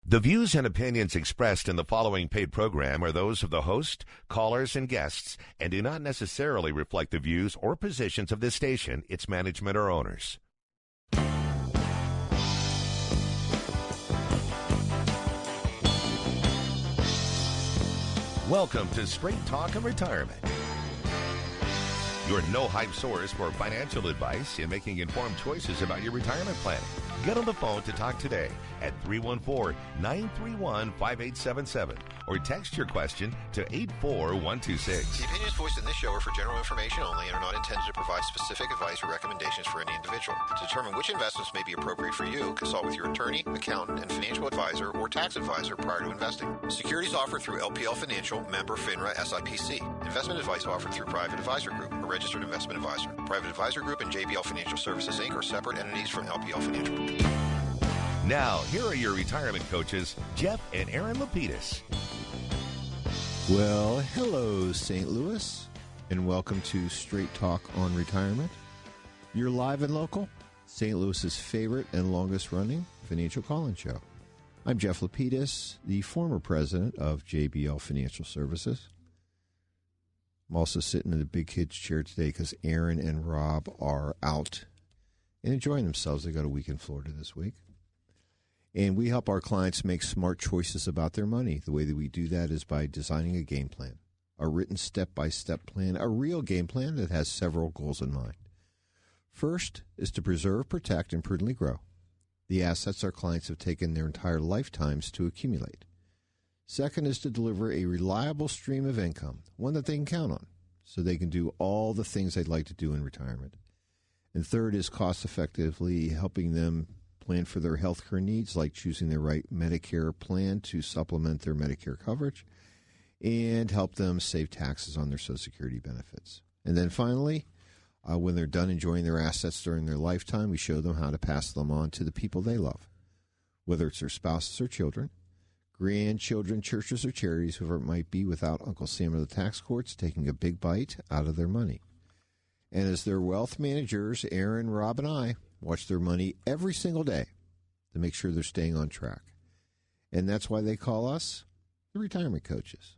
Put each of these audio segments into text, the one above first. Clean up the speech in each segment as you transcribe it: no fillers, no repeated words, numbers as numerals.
The views and opinions expressed in the following paid program are those of the host, callers, and guests, and do not necessarily reflect the views or positions of this station, its management, or owners. Welcome to Straight Talk and Retirement, your no-hype source for financial advice and making informed choices about your retirement planning. Get on the phone to talk today at 314-931-5877 or text your question to 84126. The opinions voiced in this show are for general information only and are not intended to provide specific advice or recommendations for any individual. To determine which investments may be appropriate for you, consult with your attorney, accountant, and financial advisor or tax advisor prior to investing. Securities offered through LPL Financial, member FINRA SIPC. Investment advice offered through Private Advisor Group, a registered investment advisor. Private Advisor Group and JBL Financial Services, Inc. are separate entities from LPL Financial. Now, here are your retirement coaches, Jeff and Aaron Lapidus. Well, hello, St. Louis, and welcome to Straight Talk on Retirement. You're live and local, St. Louis's favorite and longest-running financial call-in show. I'm Jeff Lapidus, the former president of JBL Financial Services. I'm also sitting in the big kids' chair today because Aaron and Rob are out and enjoying themselves. They got a week in Florida this week. And we help our clients make smart choices about their money. The way that we do that is by designing a game plan, a written step-by-step plan, a real game plan that has several goals in mind. First is to preserve, protect, and prudently grow the assets our clients have taken their entire lifetimes to accumulate. Second is to deliver a reliable stream of income, one that they can count on, so they can do all the things they'd like to do in retirement. And third is cost-effectively helping them plan for their health care needs, like choosing the right Medicare plan to supplement their Medicare coverage, and help them save taxes on their Social Security benefits. And then finally, when they're done enjoying their assets during their lifetime, we show them how to pass them on to the people they love, whether it's their spouses or children, grandchildren, churches, or charities, whoever it might be, without Uncle Sam or the tax courts taking a big bite out of their money. And as their wealth managers, Aaron, Rob, and I watch their money every single day to make sure they're staying on track. And that's why they call us the retirement coaches.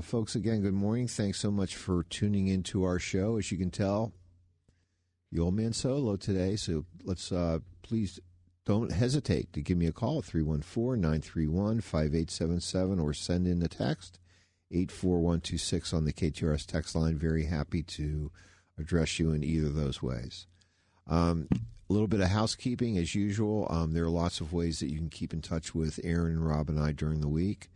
Folks, again, good morning. Thanks so much for tuning into our show. As you can tell, the old man solo today, so let's please don't hesitate to give me a call at 314-931-5877 or send in a text, 84126 on the KTRS text line. Very happy to address you in either of those ways. A little bit of housekeeping as usual. There are lots of ways that you can keep in touch with Aaron and Rob and I during the week.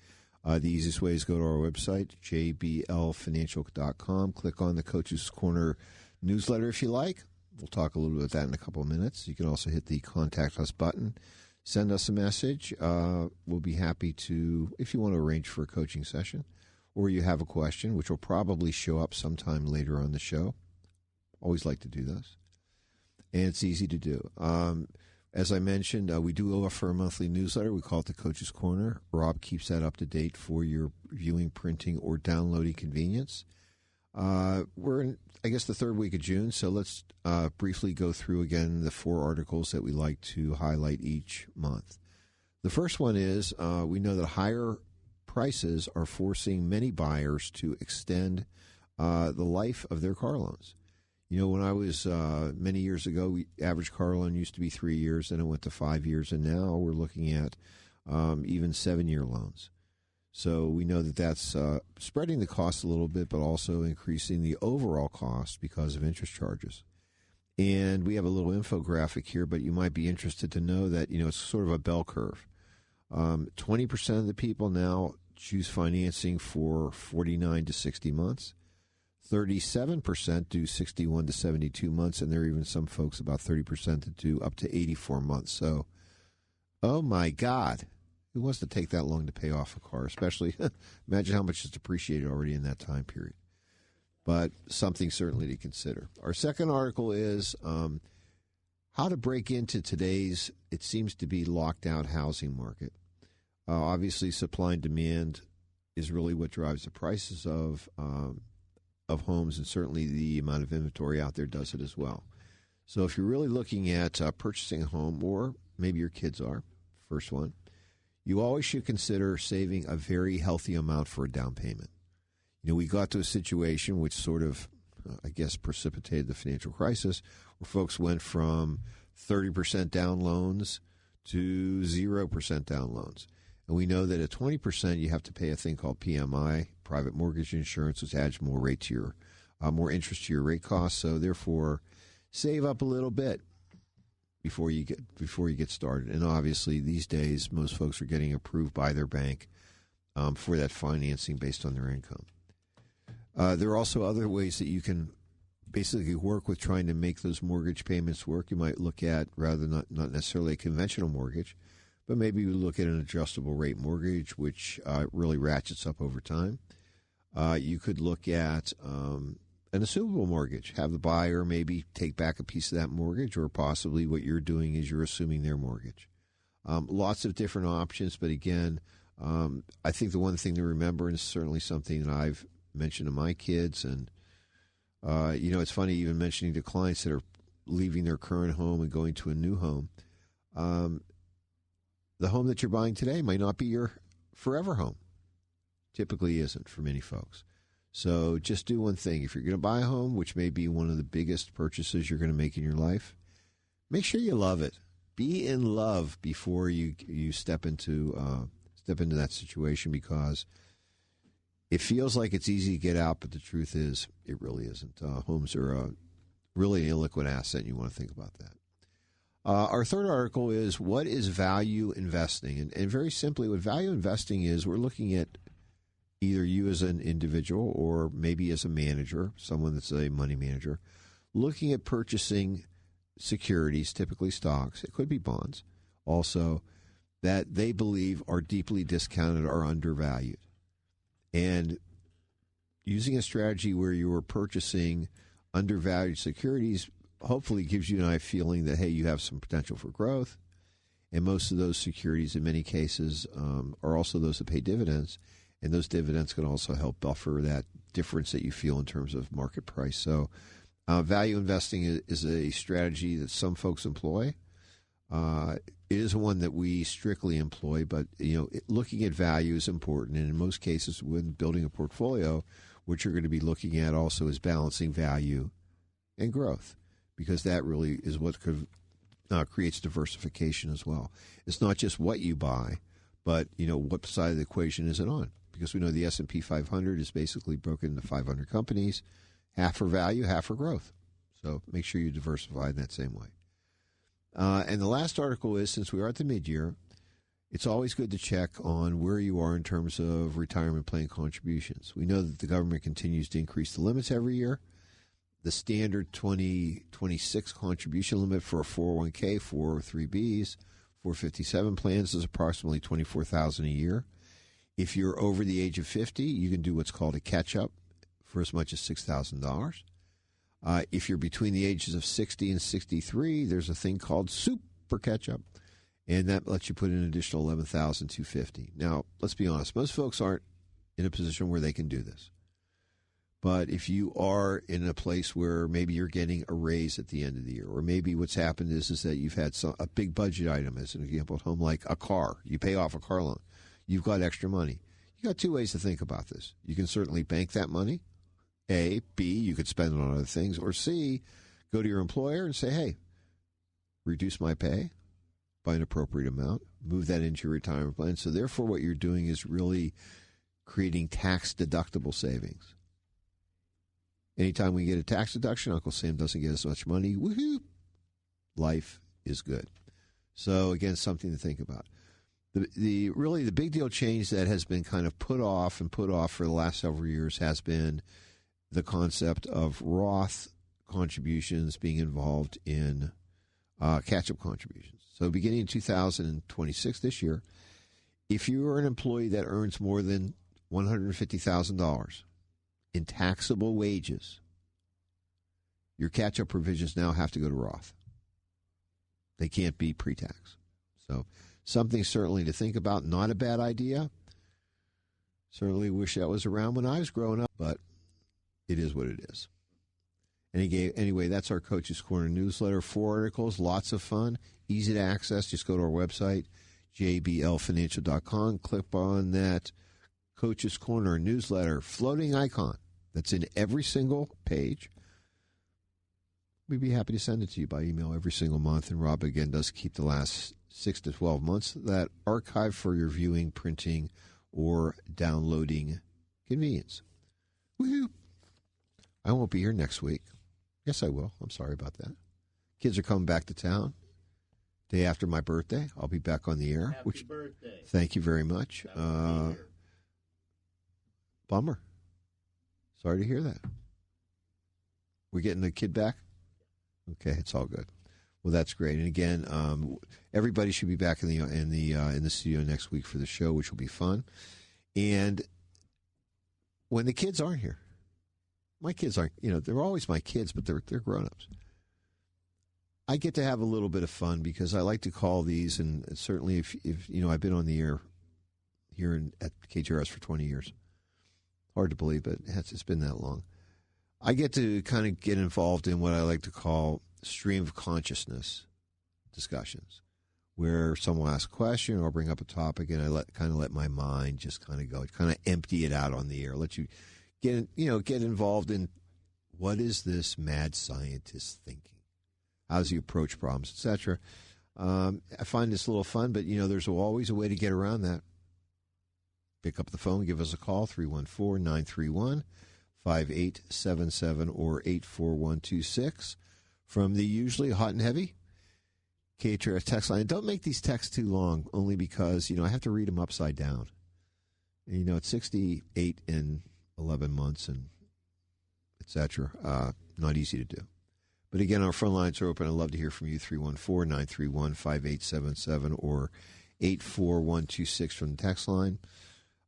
The easiest way is go to our website, jblfinancial.com. Click on the Coach's Corner newsletter if you like. We'll talk a little bit about that in a couple of minutes. You can also hit the Contact Us button. Send us a message. We'll be happy to, if you want to arrange for a coaching session or you have a question, which will probably show up sometime later on the show. Always like to do those. And it's easy to do. As I mentioned, we do offer a monthly newsletter. We call it the Coach's Corner. Rob keeps that up to date for your viewing, printing, or downloading convenience. We're in, I guess, the third week of June, so let's briefly go through again the 4 articles that we like to highlight each month. The first one is we know that higher prices are forcing many buyers to extend the life of their car loans. You know, when I was many years ago, average car loan used to be 3 years, then it went to 5 years, and now we're looking at even 7-year loans. So we know that that's spreading the cost a little bit, but also increasing the overall cost because of interest charges. And we have a little infographic here, but you might be interested to know that, you know, it's sort of a bell curve. 20% of the people now choose financing for 49 to 60 months. 37% do 61 to 72 months, and there are even some folks, about 30%, that do up to 84 months. So, oh my God, who wants to take that long to pay off a car? Especially, imagine how much is depreciated already in that time period. But something certainly to consider. Our second article is how to break into today's, it seems to be, locked out housing market. Obviously, supply and demand is really what drives the prices of homes, and certainly the amount of inventory out there does it as well. So if you're really looking at purchasing a home, or maybe your kids are, first one, you always should consider saving a very healthy amount for a down payment. We got to a situation which sort of, I guess, precipitated the financial crisis, where folks went from 30% down loans to 0% down loans. And we know that at 20%, you have to pay a thing called PMI, private mortgage insurance, which adds more rate to your, more interest to your rate costs. So therefore, save up a little bit before you get started. And obviously, these days, most folks are getting approved by their bank for that financing based on their income. There are also other ways that you can basically work with trying to make those mortgage payments work. You might look at, rather not necessarily a conventional mortgage, but maybe you look at an adjustable rate mortgage, which really ratchets up over time. You could look at an assumable mortgage, have the buyer maybe take back a piece of that mortgage, or possibly what you're doing is you're assuming their mortgage. Lots of different options, but again, I think the one thing to remember, and certainly something that I've mentioned to my kids, and it's funny even mentioning to clients that are leaving their current home and going to a new home. The home that you're buying today might not be your forever home. Typically isn't for many folks. So just do one thing. If you're going to buy a home, which may be one of the biggest purchases you're going to make in your life, make sure you love it. Be in love before you step into that situation, because it feels like it's easy to get out, but the truth is it really isn't. Homes are really an illiquid asset, and you want to think about that. Our third article is, what is value investing? And very simply, what value investing is, we're looking at either you as an individual or maybe as a manager, someone that's a money manager, looking at purchasing securities, typically stocks, it could be bonds, also, that they believe are deeply discounted or undervalued. And using a strategy where you are purchasing undervalued securities hopefully gives you and I a feeling that, hey, you have some potential for growth. And most of those securities, in many cases, are also those that pay dividends. And those dividends can also help buffer that difference that you feel in terms of market price. So value investing is a strategy that some folks employ. It is one that we strictly employ, but looking at value is important. And in most cases, when building a portfolio, what you're going to be looking at also is balancing value and growth, because that really is what creates diversification as well. It's not just what you buy, but what side of the equation is it on? Because we know the S&P 500 is basically broken into 500 companies, half for value, half for growth. So make sure you diversify in that same way. And the last article is, since we are at the mid-year, it's always good to check on where you are in terms of retirement plan contributions. We know that the government continues to increase the limits every year. The standard 2026 contribution limit for a 401k, 403bs, 457 plans is approximately $24,000 a year. If you're over the age of 50, you can do what's called a catch-up for as much as $6,000. If you're between the ages of 60 and 63, there's a thing called super catch-up, and that lets you put in an additional $11,250. Now, let's be honest. Most folks aren't in a position where they can do this. But if you are in a place where maybe you're getting a raise at the end of the year, or maybe what's happened is that you've had a big budget item, as an example at home, like a car. You pay off a car loan. You've got extra money. You got two ways to think about this. You can certainly bank that money. A. B, you could spend it on other things. Or C, go to your employer and say, hey, reduce my pay by an appropriate amount. Move that into your retirement plan. So therefore, what you're doing is really creating tax-deductible savings. Anytime we get a tax deduction, Uncle Sam doesn't get as much money. Woohoo! Life is good. So again, something to think about. The big deal change that has been kind of put off for the last several years has been the concept of Roth contributions being involved in catch-up contributions. So beginning in 2026, this year, if you are an employee that earns more than $150,000 in taxable wages, your catch-up provisions now have to go to Roth. They can't be pre-tax. So something certainly to think about. Not a bad idea. Certainly wish that was around when I was growing up, but it is what it is. Anyway, that's our Coach's Corner newsletter. 4 articles, lots of fun, easy to access. Just go to our website, jblfinancial.com. Click on that Coach's Corner newsletter floating icon that's in every single page. We'd be happy to send it to you by email every single month. And Rob, again, does keep the last 6 to 12 months that archive for your viewing, printing, or downloading convenience. Woohoo! I won't be here next week. Yes, I will. I'm sorry about that. Kids are coming back to town. Day after my birthday, I'll be back on the air. Happy birthday. Thank you very much. Bummer. Sorry to hear that. We're getting the kid back? Okay, it's all good. Well, that's great. And again, everybody should be back in the studio next week for the show, which will be fun. And when the kids aren't here, my kids aren't, they're always my kids, but they're grown-ups. I get to have a little bit of fun because I like to call these, and certainly if I've been on the air here at KTRS for 20 years. Hard to believe, but it's been that long. I get to kind of get involved in what I like to call stream of consciousness discussions, where someone asks a question or bring up a topic, and I let my mind just kind of go, kind of empty it out on the air, let you get involved in what is this mad scientist thinking, how does he approach problems, etc. I find this a little fun, but there's always a way to get around that. Pick up the phone, give us a call, 314-931-5877 or 84126 from the usually hot and heavy KTRS text line. Don't make these texts too long, only because, I have to read them upside down. It's 68 and 11 months and et cetera. Not easy to do. But again, our phone lines are open. I'd love to hear from you, 314-931-5877 or 84126 from the text line.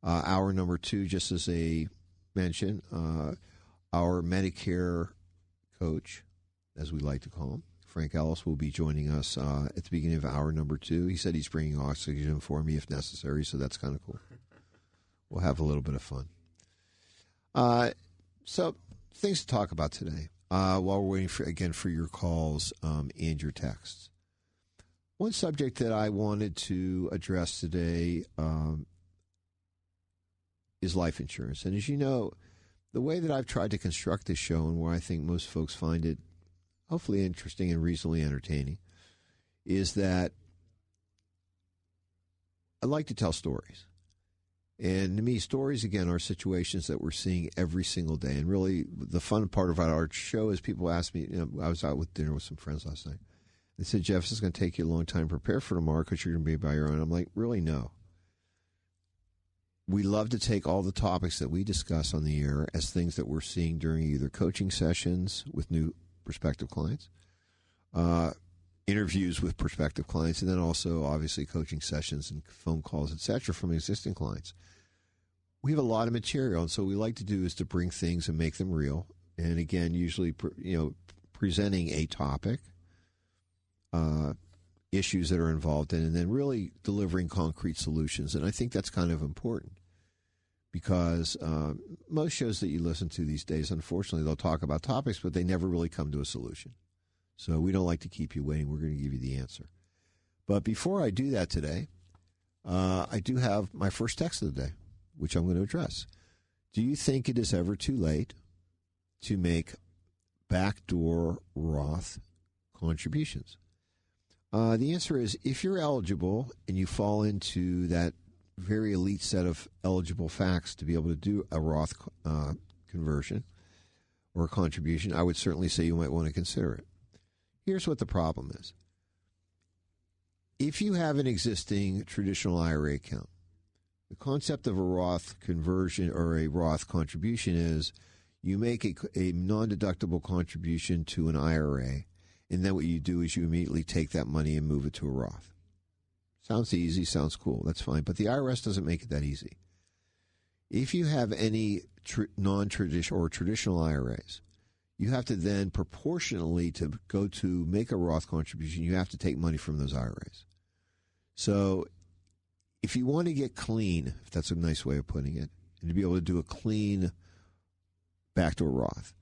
Hour number 2, just as a mention, our Medicare coach, as we like to call him, Frank Ellis, will be joining us at the beginning of hour number 2. He said he's bringing oxygen for me if necessary, so that's kind of cool. We'll have a little bit of fun. So, things to talk about today while we're waiting for your calls and your texts. One subject that I wanted to address today is life insurance. And as you know, the way that I've tried to construct this show, and where I think most folks find it hopefully interesting and reasonably entertaining, is that I like to tell stories. And to me, stories, again, are situations that we're seeing every single day. And really, the fun part of our show is people ask me, I was out with dinner with some friends last night. They said, Jeff, this is going to take you a long time to prepare for tomorrow because you're going to be by your own. I'm like, really, no. We love to take all the topics that we discuss on the air as things that we're seeing during either coaching sessions with new prospective clients, interviews with prospective clients, and then also, obviously, coaching sessions and phone calls, et cetera, from existing clients. We have a lot of material, and so what we like to do is to bring things and make them real. And again, usually, presenting a topic, issues that are involved in, and then really delivering concrete solutions. And I think that's kind of important because most shows that you listen to these days, unfortunately, they'll talk about topics, but they never really come to a solution. So we don't like to keep you waiting. We're going to give you the answer. But before I do that today, I do have my first text of the day, which I'm going to address. Do you think it is ever too late to make backdoor Roth contributions? The answer is, if you're eligible and you fall into that very elite set of eligible facts to be able to do a Roth conversion or a contribution, I would certainly say you might want to consider it. Here's what the problem is. If you have an existing traditional IRA account, the concept of a Roth conversion or a Roth contribution is you make a non-deductible contribution to an IRA, and then what you do is you immediately take that money and move it to a Roth. Sounds easy, sounds cool, that's fine, but the IRS doesn't make it that easy. If you have any non-traditional or traditional IRAs, you have to then proportionally to go to make a Roth contribution, you have to take money from those IRAs. So if you want to get clean, if that's a nice way of putting it, and to be able to do a clean backdoor Roth,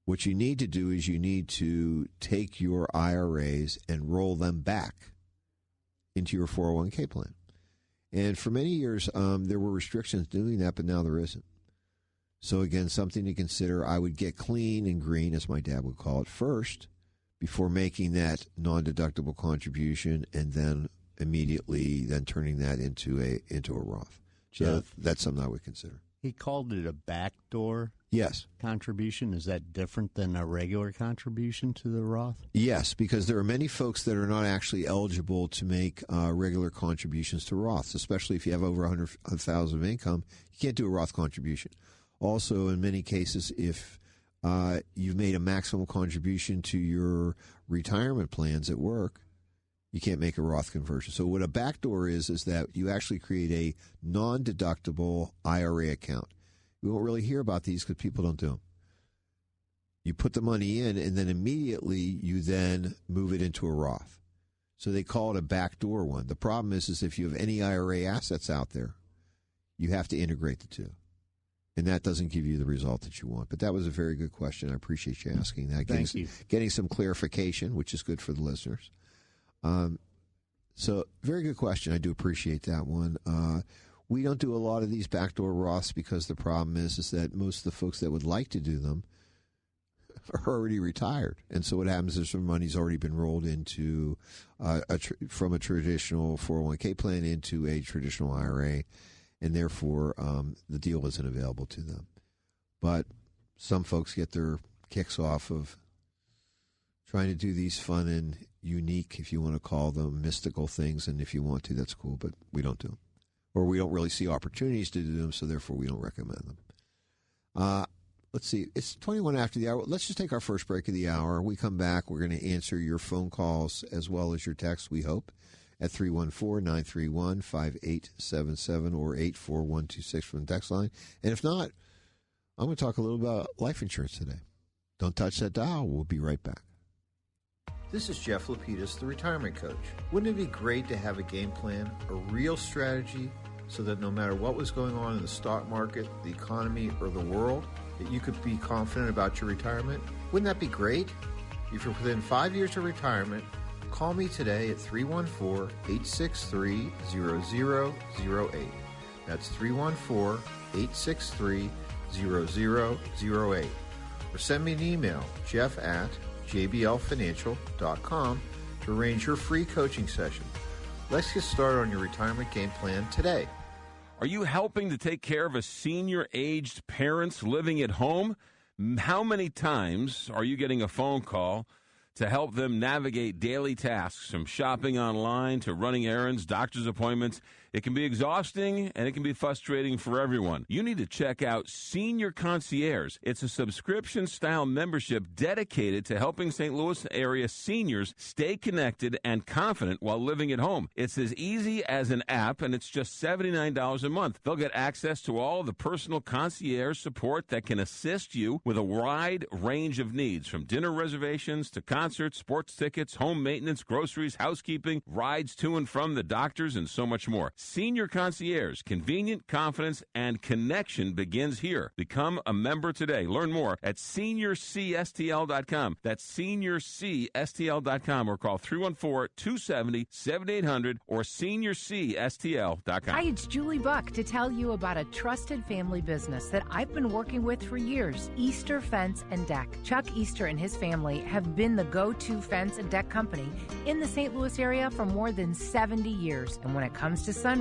what you need to do is you need to take your IRAs and roll them back into your 401k plan. And for many years, there were restrictions doing that, but now there isn't. So again, something to consider. I would get clean and green, as my dad would call it, first before making that non-deductible contribution, and then immediately then turning that into a Roth. So that's something I would consider. He called it a backdoor contribution. Is that different than a regular contribution to the Roth? Yes, because there are many folks that are not actually eligible to make regular contributions to Roths, especially if you have over $100,000 of income. You can't do a Roth contribution. Also, in many cases, if you've made a maximum contribution to your retirement plans at work, you can't make a Roth conversion. So what a backdoor is that you actually create a non-deductible IRA account. We won't really hear about these because people don't do them. You put the money in, and then immediately you then move it into a Roth. So they call it a backdoor one. The problem is if you have any IRA assets out there, you have to integrate the two. And that doesn't give you the result that you want. But that was a very good question. I appreciate you asking that. Thank you. Getting some clarification, which is good for the listeners. So very good question. I do appreciate that one. We don't do a lot of these backdoor Roths because the problem is that most of the folks that would like to do them are already retired. And so what happens is some money's already been rolled into from a traditional 401k plan into a traditional IRA, and therefore the deal isn't available to them. But some folks get their kicks off of trying to do these fun and unique, if you want to call them, mystical things, and if you want to, that's cool, but we don't do them. Or we don't really see opportunities to do them, so therefore we don't recommend them. Let's see, it's 21 after the hour. Let's just take our first break of the hour. When we come back, we're going to answer your phone calls as well as your texts, we hope, at 314-931-5877 or 84126 from the text line. And if not, I'm going to talk a little about life insurance today. Don't touch that dial. We'll be right back. This is Jeff Lapidus, the retirement coach. Wouldn't it be great to have a game plan, a real strategy, so that no matter what was going on in the stock market, the economy, or the world, that you could be confident about your retirement? Wouldn't that be great? If you're within 5 years of retirement, call me today at 314-863-0008. That's 314-863-0008. Or send me an email, jeff@jblfinancial.com, to arrange your free coaching session. Let's get started on your retirement game plan today. Are you helping to take care of a senior-aged parents living at home? How many times are you getting a phone call to help them navigate daily tasks, from shopping online to running errands, doctor's appointments? It can be exhausting, and it can be frustrating for everyone. You need to check out Senior Concierge. It's a subscription-style membership dedicated to helping St. Louis area seniors stay connected and confident while living at home. It's as easy as an app, and it's just $79 a month. They'll get access to all the personal concierge support that can assist you with a wide range of needs, from dinner reservations to concerts, sports tickets, home maintenance, groceries, housekeeping, rides to and from the doctors, and so much more. Senior Concierge, convenient, confidence, and connection begins here. Become a member today. Learn more at seniorcstl.com. That's seniorcstl.com, or call 314-270-7800 or seniorcstl.com. Hi, it's Julie Buck to tell you about a trusted family business that I've been working with for years, Easter Fence and Deck. Chuck Easter and his family have been the go-to fence and deck company in the St. Louis area for more than 70 years. And when it comes to sunrooms,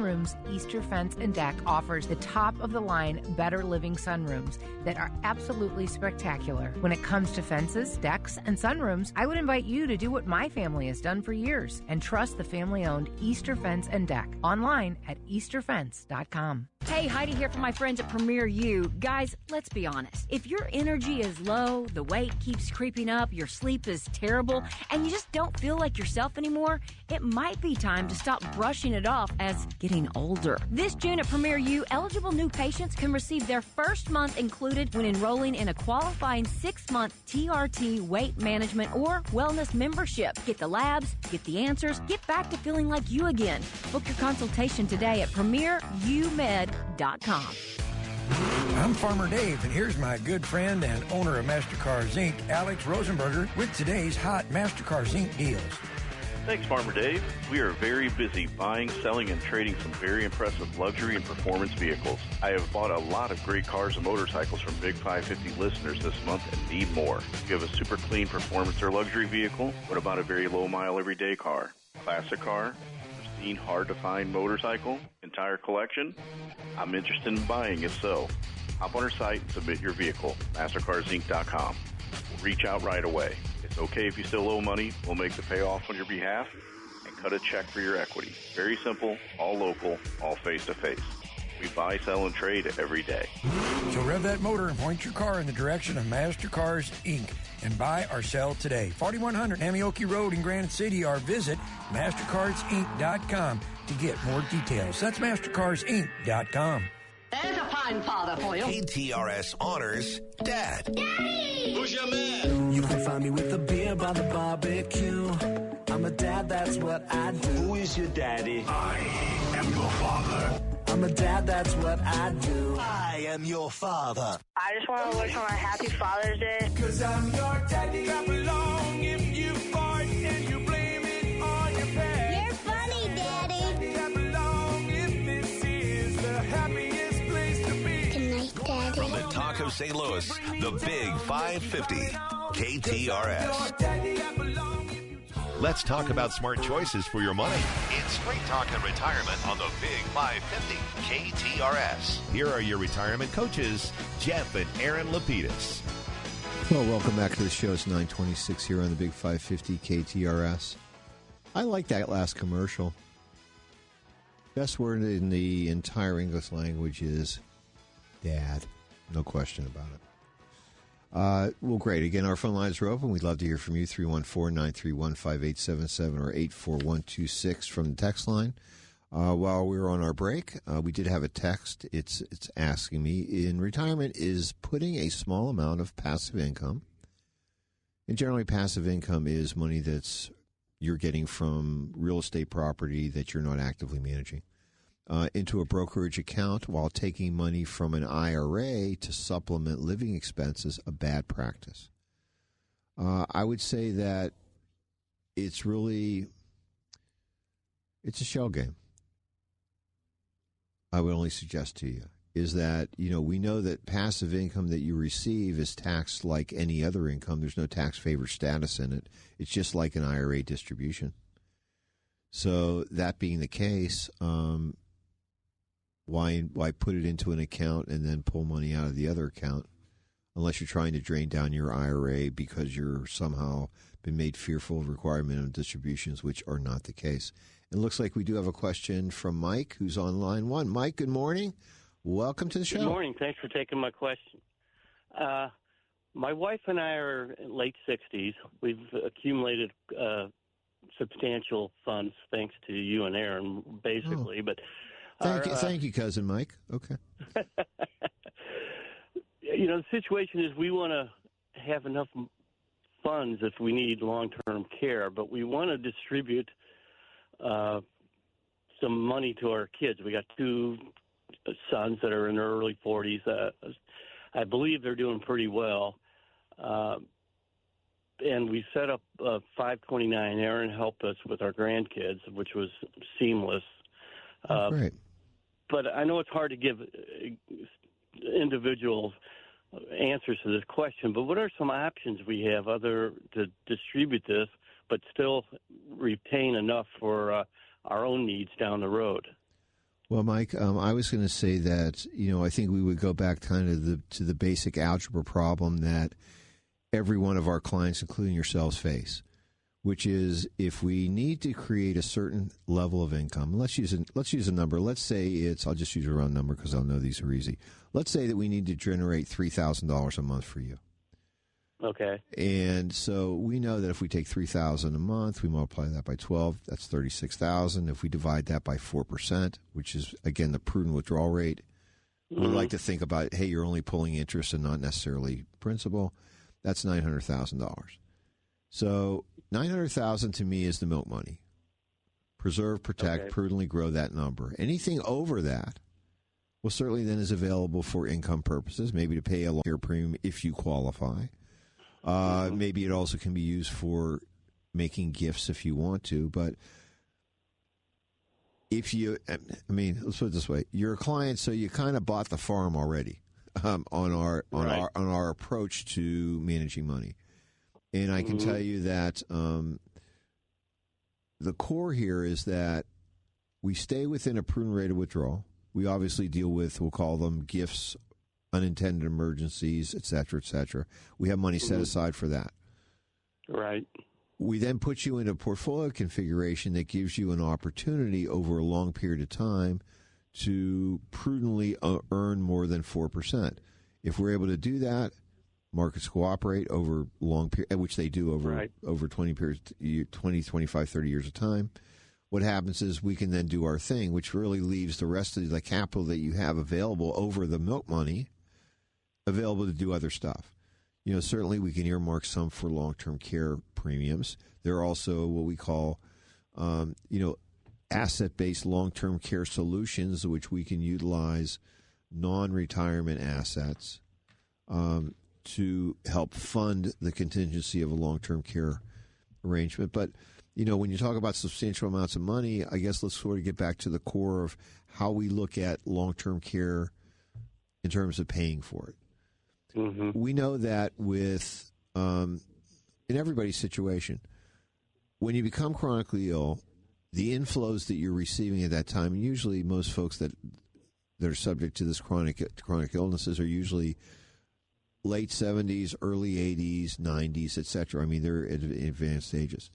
Easter Fence and Deck offers the top-of-the-line Better Living sunrooms that are absolutely spectacular. When it comes to fences, decks, and sunrooms, I would invite you to do what my family has done for years and trust the family-owned Easter Fence and Deck online at easterfence.com. Hey, Heidi here from my friends at Premier U. Guys, let's be honest. If your energy is low, the weight keeps creeping up, your sleep is terrible, and you just don't feel like yourself anymore, it might be time to stop brushing it off as getting older. This June at Premier U, eligible new patients can receive their first month included when enrolling in a qualifying 6-month TRT weight management or wellness membership. Get the labs, get the answers, get back to feeling like you again. Book your consultation today at premierumed.com. I'm Farmer Dave, and here's my good friend and owner of MasterCars Inc., Alex Rosenberger, with today's hot MasterCars Inc. deals. Thanks, Farmer Dave. We are very busy buying, selling, and trading some very impressive luxury and performance vehicles. I have bought a lot of great cars and motorcycles from Big 550 listeners this month and need more. If you have a super clean performance or luxury vehicle, what about a very low-mile everyday car? Classic car? Pristine, hard-to-find motorcycle? Entire collection? I'm interested in buying if so. Hop on our site and submit your vehicle, MastercarsInc.com. We'll reach out right away. It's okay if you still owe money. We'll make the payoff on your behalf and cut a check for your equity. Very simple, all local, all face-to-face. We buy, sell, and trade every day. So rev that motor and point your car in the direction of Mastercars, Inc. and buy or sell today. 4100 Amioki Road in Granite City, or visit MastercarsInc.com to get more details. That's MastercarsInc.com. There's a fine father for you. KTRS honors Dad. Daddy! Who's your man? You can find me with a beer by the barbecue. I'm a dad, that's what I do. Who is your daddy? I am your father. I'm a dad, that's what I do. I am your father. I just want to wish him a happy Father's Day. 'Cause I'm your daddy. Clap along if you fart and you blame it on your past. You're funny, Daddy. Clap along if this is the happiest place to be. Good night, Daddy. From the talk of St. Louis, the Big 550, KTRS. Let's talk about smart choices for your money. It's Straight Talk and Retirement on the Big 550, KTRS. Here are your retirement coaches, Jeff and Aaron Lapidus. Well, welcome back to the show. It's 9:26 here on the Big 550, KTRS. I like that last commercial. Best word in the entire English language is Dad. No question about it. Well, great. Again, our phone lines are open. We'd love to hear from you, 314-931-5877 or 84126 from the text line. While we were on our break, we did have a text. It's asking me, in retirement, is putting a small amount of passive income, and generally passive income is money that's you're getting from real estate property that you're not actively managing, into a brokerage account while taking money from an IRA to supplement living expenses, a bad practice. I would say that it's a shell game. I would only suggest to you is that, we know that passive income that you receive is taxed like any other income. There's no tax favor status in it. It's just like an IRA distribution. So that being the case, why put it into an account and then pull money out of the other account unless you're trying to drain down your IRA because you're somehow been made fearful of required minimum distributions, which are not the case. It looks like we do have a question from Mike, who's on line one. Mike, good morning. Welcome to the show. Good morning. Thanks for taking my question. My wife and I are in late 60s. We've accumulated substantial funds thanks to you and Aaron, basically. Oh. But Thank you, cousin Mike. Okay. The situation is we want to have enough funds if we need long-term care, but we want to distribute some money to our kids. We got two sons that are in their early 40s. I believe they're doing pretty well. And we set up 529. Aaron helped us with our grandkids, which was seamless. Great. But I know it's hard to give individual answers to this question, but what are some options we have other to distribute this but still retain enough for our own needs down the road? Well, Mike, I was going to say that, I think we would go back kind of to the basic algebra problem that every one of our clients, including yourselves, face, which is if we need to create a certain level of income, let's use a number. Let's say I'll just use a round number because I'll know these are easy. Let's say that we need to generate $3,000 a month for you. Okay. And so we know that if we take $3,000 a month, we multiply that by 12, that's $36,000. If we divide that by 4%, which is, again, the prudent withdrawal rate, we like to think about, hey, you're only pulling interest and not necessarily principal. That's $900,000. So $900,000 to me is the milk money. Preserve, protect, prudently grow that number. Anything over that, well, certainly then is available for income purposes, maybe to pay a long-term premium if you qualify. Maybe it also can be used for making gifts if you want to, but if you, I mean, let's put it this way: you're a client, so you kind of bought the farm already on our approach to managing money. And I can tell you that the core here is that we stay within a prudent rate of withdrawal. We obviously deal with, we'll call them gifts, unintended emergencies, et cetera, et cetera. We have money set aside for that. Right. We then put you in a portfolio configuration that gives you an opportunity over a long period of time to prudently earn more than 4%. If we're able to do that, markets cooperate over long period, which they do over 20 periods, 20, 25, 30 years of time. What happens is we can then do our thing, which really leaves the rest of the capital that you have available over the milk money available to do other stuff. You know, certainly we can earmark some for long-term care premiums. There are also what we call, asset-based long-term care solutions, which we can utilize non-retirement assets to help fund the contingency of a long-term care arrangement. But, you know, when you talk about substantial amounts of money, I guess let's sort of get back to the core of how we look at long-term care in terms of paying for it. We know that with, in everybody's situation, when you become chronically ill, the inflows that you're receiving at that time, and usually most folks that are subject to this chronic illnesses are usually late 70s, early 80s, 90s, etc. I mean, they're at advanced stages.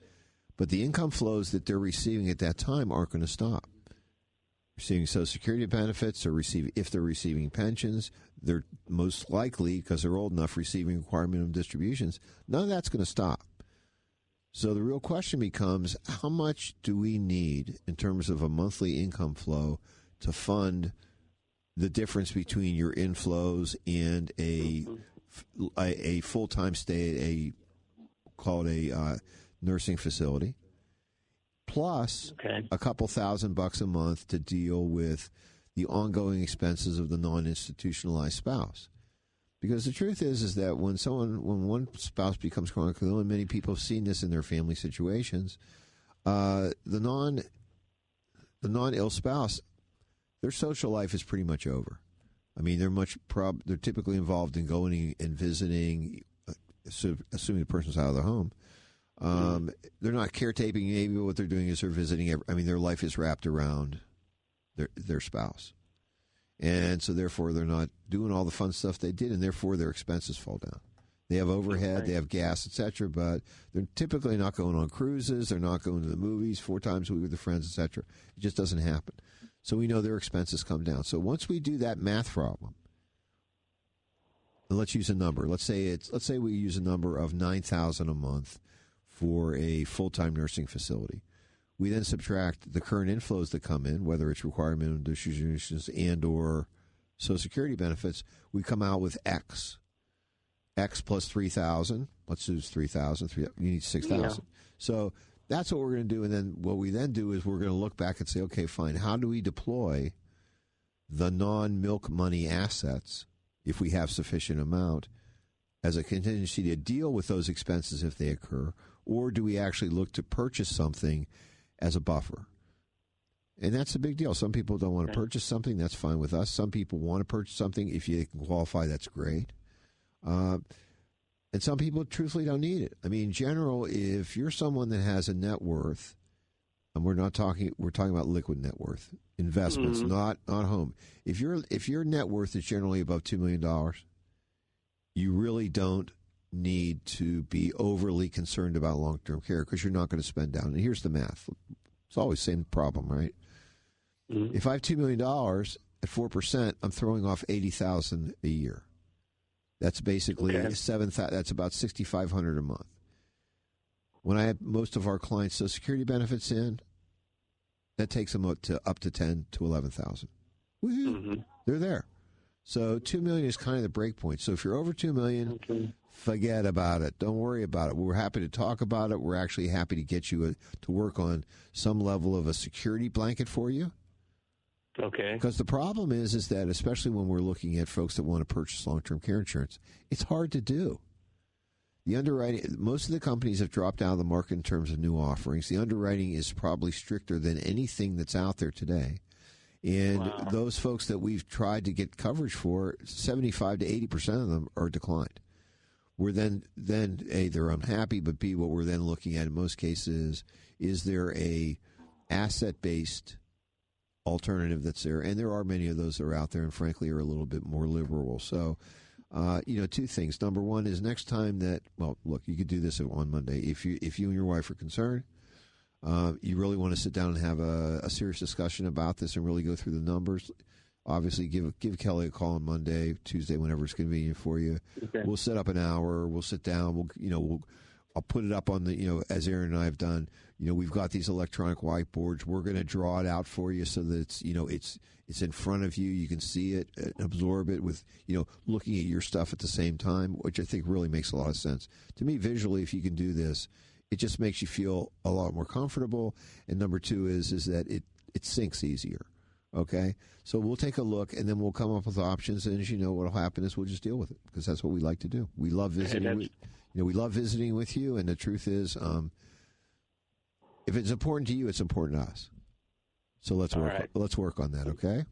But the income flows that they're receiving at that time aren't going to stop. Receiving Social Security benefits, or if they're receiving pensions, they're most likely, because they're old enough, receiving required minimum distributions. None of that's going to stop. So the real question becomes, how much do we need in terms of a monthly income flow to fund the difference between your inflows and a full-time stay at a nursing facility, plus a couple $1,000 a month to deal with the ongoing expenses of the non-institutionalized spouse. Because the truth is that when one spouse becomes chronically ill, and many people have seen this in their family situations, the non-ill spouse, their social life is pretty much over. I mean, they're typically involved in going and visiting, assuming the person's out of the home. They're not caretaking. Maybe what they're doing is they're visiting. Their life is wrapped around their spouse, and so therefore they're not doing all the fun stuff they did, and therefore their expenses fall down. They have overhead, they have gas, etc., but they're typically not going on cruises. They're not going to the movies 4 times a week with their friends, etc. It just doesn't happen. So we know their expenses come down. So once we do that math problem, and let's use a number. Let's say we use a number of $9,000 a month for a full-time nursing facility. We then subtract the current inflows that come in, whether it's required minimum distributions and or Social Security benefits. We come out with X. X plus 3,000. Let's use 3,000. You need 6,000. Yeah. So that's what we're going to do. And then what we then do is we're going to look back and say, okay, fine. How do we deploy the non-milk money assets, if we have sufficient amount, as a contingency to deal with those expenses if they occur? Or do we actually look to purchase something as a buffer? And that's a big deal. Some people don't want to purchase something. That's fine with us. Some people want to purchase something. If you can qualify, that's great. And some people truthfully don't need it. I mean, in general, if you're someone that has a net worth, and we're talking about liquid net worth, investments, not home. If your net worth is generally above $2 million, you really don't need to be overly concerned about long-term care because you're not going to spend down. And here's the math. It's always the same problem, right? If I have $2 million at 4%, I'm throwing off $80,000 a year. That's basically $7,000. That's about $6,500 a month. When I have most of our clients' Social Security benefits in, that takes them up to $10,000 to $11,000. They're there. So $2 million is kind of the break point. So if you're over $2 million, forget about it. Don't worry about it. We're happy to talk about it. We're actually happy to get you to work on some level of a security blanket for you. Okay. Because the problem is that, especially when we're looking at folks that want to purchase long-term care insurance, it's hard to do. The underwriting, most of the companies have dropped out of the market in terms of new offerings. The underwriting is probably stricter than anything that's out there today. And those folks that we've tried to get coverage for, 75 to 80% of them are declined. We're then A, they're unhappy, but B, what we're then looking at in most cases is there a asset-based alternative that's there? And there are many of those that are out there and, frankly, are a little bit more liberal. So, two things. Number one is next time that, well, look, you could do this on Monday. If you and your wife are concerned, you really want to sit down and have a serious discussion about this and really go through the numbers. Obviously, give Kelly a call on Monday, Tuesday, whenever it's convenient for you. Okay. We'll set up an hour. We'll sit down. I'll put it up on the, as Aaron and I have done. We've got these electronic whiteboards. We're going to draw it out for you so that it's in front of you. You can see it and absorb it with, looking at your stuff at the same time, which I think really makes a lot of sense. To me, visually, if you can do this, it just makes you feel a lot more comfortable. And number two is that it syncs easier. Okay? So we'll take a look, and then we'll come up with options. And as you know, what will happen is we'll just deal with it because that's what we like to do. We love visiting. We love visiting with you. And the truth is, if it's important to you, it's important to us. So let's work on that. Okay?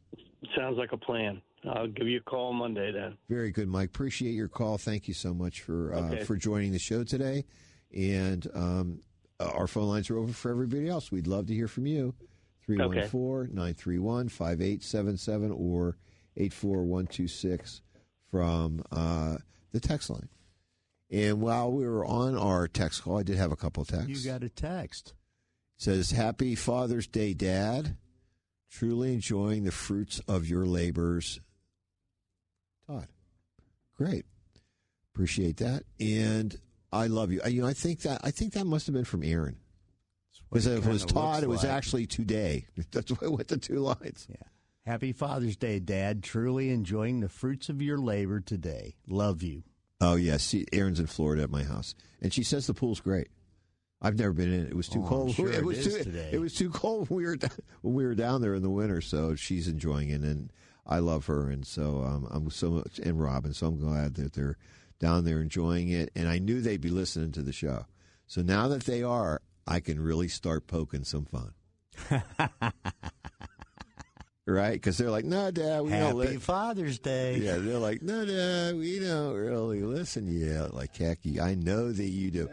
Sounds like a plan. I'll give you a call Monday then. Very good, Mike. Appreciate your call. Thank you so much for joining the show today. And our phone lines are open for everybody else. We'd love to hear from you. 314-931-5877 or 84126 from the text line. And while we were on our text call, I did have a couple of texts. You got a text. It says, Happy Father's Day, Dad. Truly enjoying the fruits of your labors. Todd. Great. Appreciate that. And I love you. I think that must have been from Aaron. Because if it was Todd, it was actually today. That's why I went to two lines. Yeah. Happy Father's Day, Dad. Truly enjoying the fruits of your labor today. Love you. Oh, yes. See, Aaron's in Florida at my house. And she says the pool's great. I've never been in it. It was too cold. Sure it was too cold when we were down there in the winter, so she's enjoying it. And I love her. And so I'm so much, and Robin, so I'm glad that they're down there enjoying it. And I knew they'd be listening to the show. So now that they are, I can really start poking some fun. Right? Because they're like, no, Dad, we don't Happy Father's Day. Yeah, they're like, no, Dad, we don't really listen yet. Like, Khaki, I know that you do.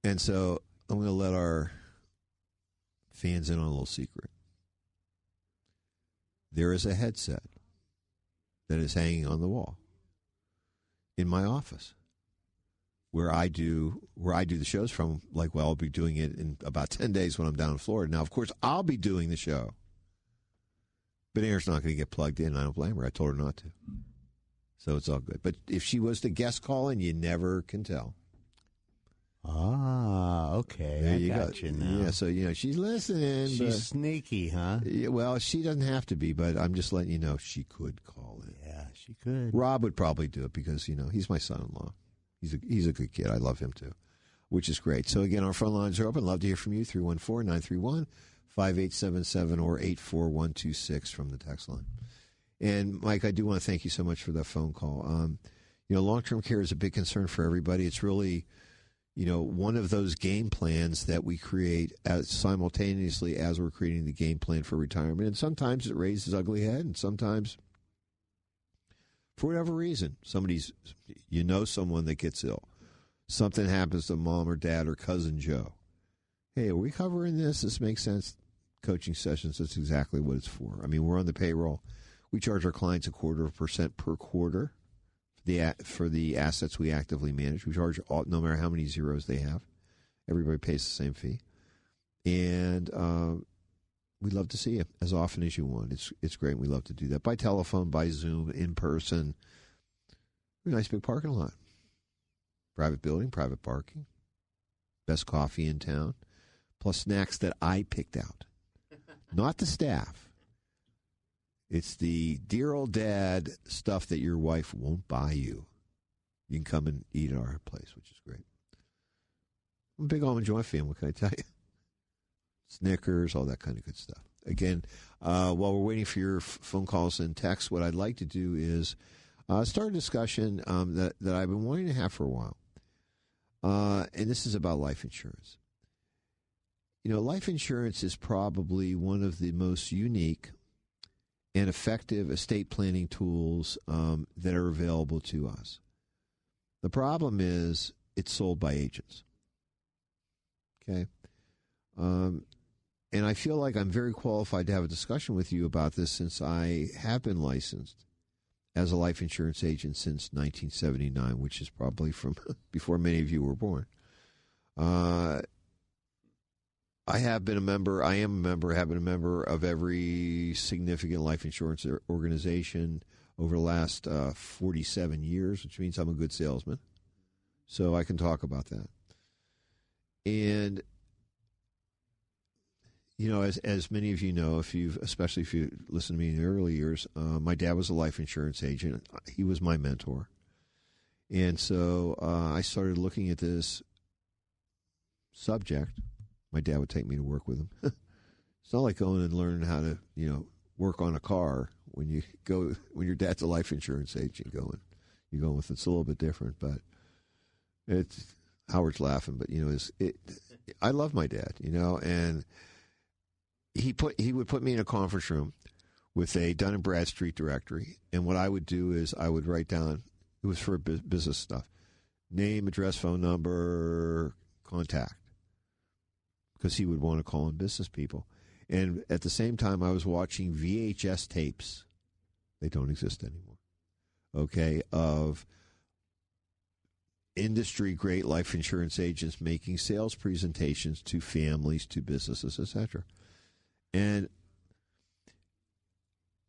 And so I'm going to let our fans in on a little secret. There is a headset that is hanging on the wall in my office. Where I do the shows from, I'll be doing it in about 10 days when I'm down in Florida. Now, of course, I'll be doing the show. But Aaron's not going to get plugged in. I don't blame her. I told her not to. So it's all good. But if she was to guest call in, you never can tell. Ah, okay. There you got you now. Yeah, so, she's listening. She's sneaky, huh? Yeah, well, she doesn't have to be, but I'm just letting you know she could call in. Yeah, she could. Rob would probably do it because, he's my son-in-law. He's a good kid. I love him, too, which is great. So, again, our phone lines are open. Love to hear from you, 314-931-5877 or 84126 from the text line. And, Mike, I do want to thank you so much for that phone call. Long-term care is a big concern for everybody. It's really, one of those game plans that we create simultaneously as we're creating the game plan for retirement. And sometimes it raises ugly head, and sometimes, for whatever reason, someone that gets ill. Something happens to mom or dad or cousin Joe. Hey, are we covering this? This makes sense. Coaching sessions, that's exactly what it's for. I mean, we're on the payroll. We charge our clients 0.25% per quarter for the assets we actively manage. We charge no matter how many zeros they have. Everybody pays the same fee. And we'd love to see you as often as you want. It's great. We love to do that by telephone, by Zoom, in person. A nice big parking lot. Private building, private parking. Best coffee in town. Plus snacks that I picked out. Not the staff. It's the dear old dad stuff that your wife won't buy you. You can come and eat at our place, which is great. I'm a big Almond Joy fan. What can I tell you? Snickers, all that kind of good stuff. Again, while we're waiting for your phone calls and texts, what I'd like to do is start a discussion that I've been wanting to have for a while. And this is about life insurance. You know, life insurance is probably one of the most unique and effective estate planning tools that are available to us. The problem is it's sold by agents. Okay? And I feel like I'm very qualified to have a discussion with you about this since I have been licensed as a life insurance agent since 1979, which is probably from before many of you were born. I have been a member, have been a member of every significant life insurance organization over the last 47 years, which means I'm a good salesman. So I can talk about that. And, you know, as many of you know, especially if you listen to me in the early years, my dad was a life insurance agent. He was my mentor. And so I started looking at this subject. My dad would take me to work with him. It's not like going and learning how to, you know, work on a car when your dad's a life insurance agent you're going with it's a little bit different, but it's Howard's laughing, but you know, I love my dad, you know, and he would put me in a conference room with a Dun & Bradstreet directory, and what I would do is I would write down, it was for business stuff, name, address, phone number, contact, because he would want to call in business people. And at the same time, I was watching VHS tapes. They don't exist anymore. Okay, of industry-great life insurance agents making sales presentations to families, to businesses, etc. And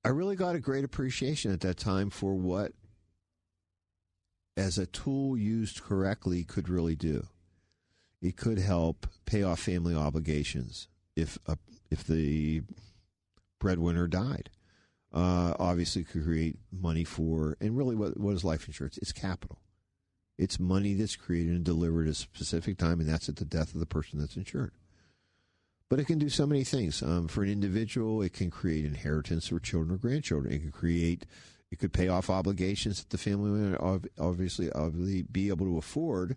I really got a great appreciation at that time for what, as a tool used correctly, could really do. It could help pay off family obligations if the breadwinner died. Obviously, could create money for, and really what is life insurance? It's capital. It's money that's created and delivered at a specific time, and that's at the death of the person that's insured. But it can do so many things. For an individual, it can create inheritance for children or grandchildren. It could pay off obligations that the family would obviously be able to afford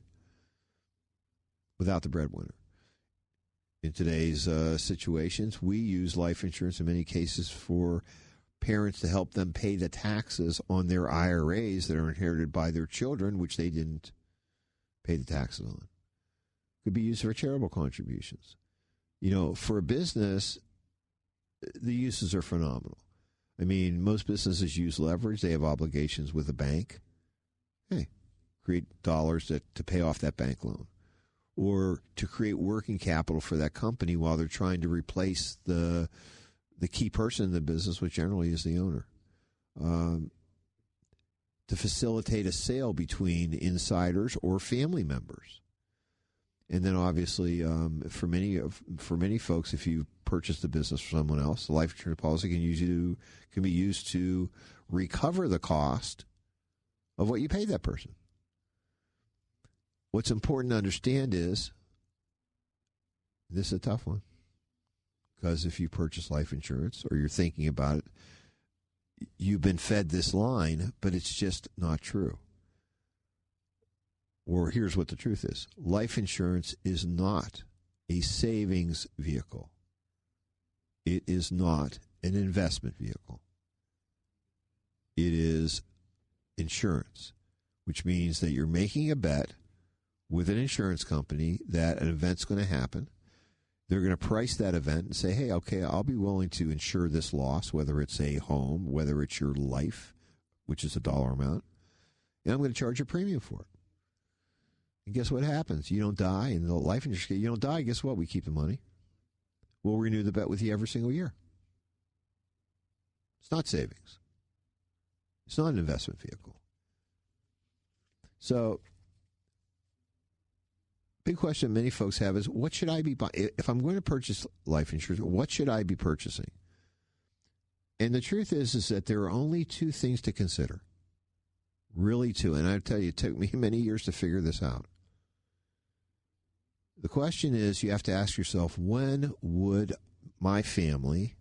without the breadwinner. In today's situations, we use life insurance in many cases for parents to help them pay the taxes on their IRAs that are inherited by their children, which they didn't pay the taxes on. Could be used for charitable contributions. You know, for a business, the uses are phenomenal. I mean, most businesses use leverage. They have obligations with a bank. Hey, create dollars to pay off that bank loan, or to create working capital for that company while they're trying to replace the key person in the business, which generally is the owner. To facilitate a sale between insiders or family members. And then obviously, for many folks, if you purchase the business for someone else, the life insurance policy can be used to recover the cost of what you paid that person. What's important to understand is, this is a tough one, because if you purchase life insurance or you're thinking about it, you've been fed this line, but it's just not true. Or here's what the truth is. Life insurance is not a savings vehicle. It is not an investment vehicle. It is insurance, which means that you're making a bet with an insurance company that an event's going to happen. They're going to price that event and say, hey, okay, I'll be willing to insure this loss, whether it's a home, whether it's your life, which is a dollar amount, and I'm going to charge a premium for it. And guess what happens? You don't die, and the life insurance, you don't die, guess what? We keep the money. We'll renew the bet with you every single year. It's not savings. It's not an investment vehicle. So, big question many folks have is, what should I be buying? If I'm going to purchase life insurance, what should I be purchasing? And the truth is that there are only two things to consider. Really two. And I tell you, it took me many years to figure this out. The question is, you have to ask yourself, when would my family,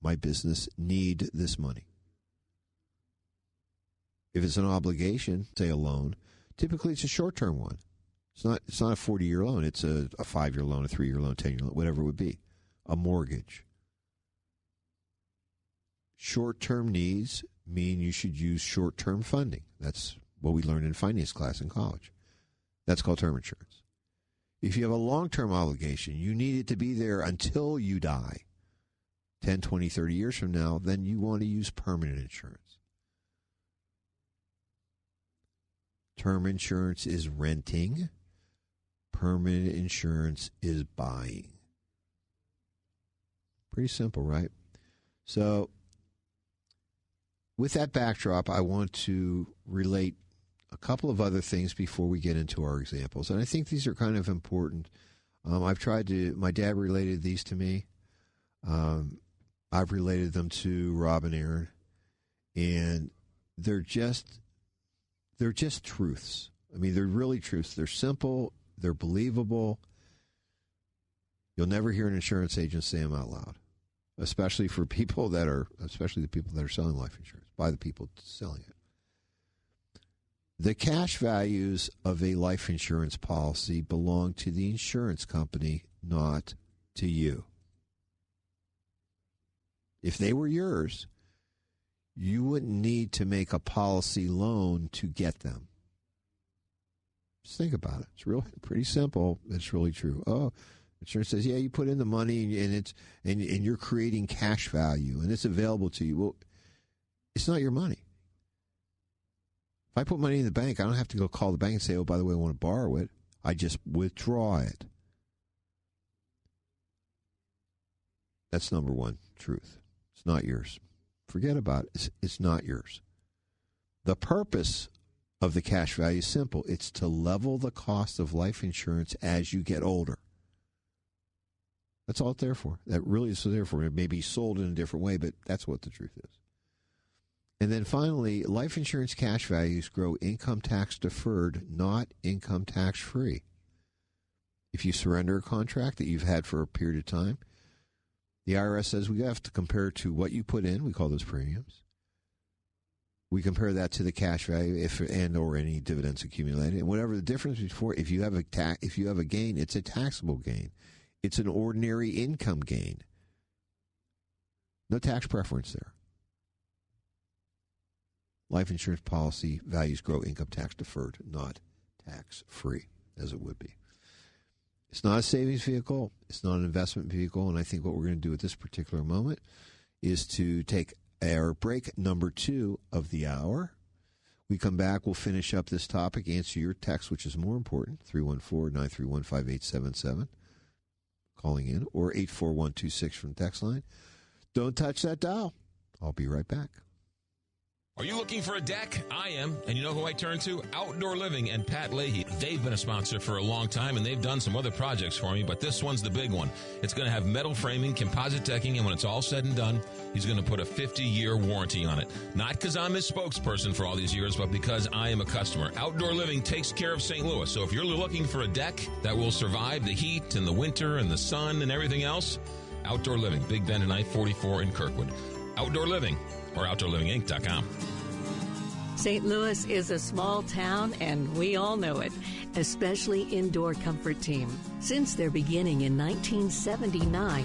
my business, need this money? If it's an obligation, say a loan, typically it's a short-term one. It's not a 40-year loan. It's a 5-year loan, a 3-year loan, 10-year loan, whatever it would be. A mortgage. Short-term needs mean you should use short-term funding. That's what we learned in finance class in college. That's called term insurance. If you have a long-term obligation, you need it to be there until you die, 10, 20, 30 years from now, then you want to use permanent insurance. Term insurance is renting. Permanent insurance is buying. Pretty simple, right? So, with that backdrop, I want to relate a couple of other things before we get into our examples. And I think these are kind of important. My dad related these to me. I've related them to Rob and Aaron. And they're just truths. I mean, they're really truths. They're simple. They're believable. You'll never hear an insurance agent say them out loud, especially the people that are selling life insurance, by the people selling it. The cash values of a life insurance policy belong to the insurance company, not to you. If they were yours, you wouldn't need to make a policy loan to get them. Just think about it. It's really pretty simple. It's really true. Oh, insurance says, yeah, you put in the money and you're creating cash value and it's available to you. Well, it's not your money. If I put money in the bank, I don't have to go call the bank and say, oh, by the way, I want to borrow it. I just withdraw it. That's number one truth. It's not yours. Forget about it. It's not yours. The purpose of the cash value is simple. It's to level the cost of life insurance as you get older. That's all it's there for. That really is there for. It may be sold in a different way, but that's what the truth is. And then finally, life insurance cash values grow income tax deferred, not income tax free. If you surrender a contract that you've had for a period of time, the IRS says we have to compare to what you put in. We call those premiums. We compare that to the cash value, or any dividends accumulated, and whatever the difference before. If you have a gain, it's a taxable gain. It's an ordinary income gain. No tax preference there. Life insurance policy values grow income tax deferred, not tax free, as it would be. It's not a savings vehicle. It's not an investment vehicle. And I think what we're going to do at this particular moment is to take our break number 2 of the hour. We come back, we'll finish up this topic, answer your text, which is more important, 314-931-5877, calling in, or 84126 from the text line. Don't touch that dial. I'll be right back. Are you looking for a deck? I am. And you know who I turn to? Outdoor Living and Pat Leahy. They've been a sponsor for a long time, and they've done some other projects for me, but this one's the big one. It's going to have metal framing, composite decking, and when it's all said and done, he's going to put a 50-year warranty on it. Not because I'm his spokesperson for all these years, but because I am a customer. Outdoor Living takes care of St. Louis, so if you're looking for a deck that will survive the heat and the winter and the sun and everything else, Outdoor Living, Big Bend and I-44 in Kirkwood. Outdoor Living, or OutdoorLivingInc.com. St. Louis is a small town, and we all know it, especially Indoor Comfort Team. Since their beginning in 1979,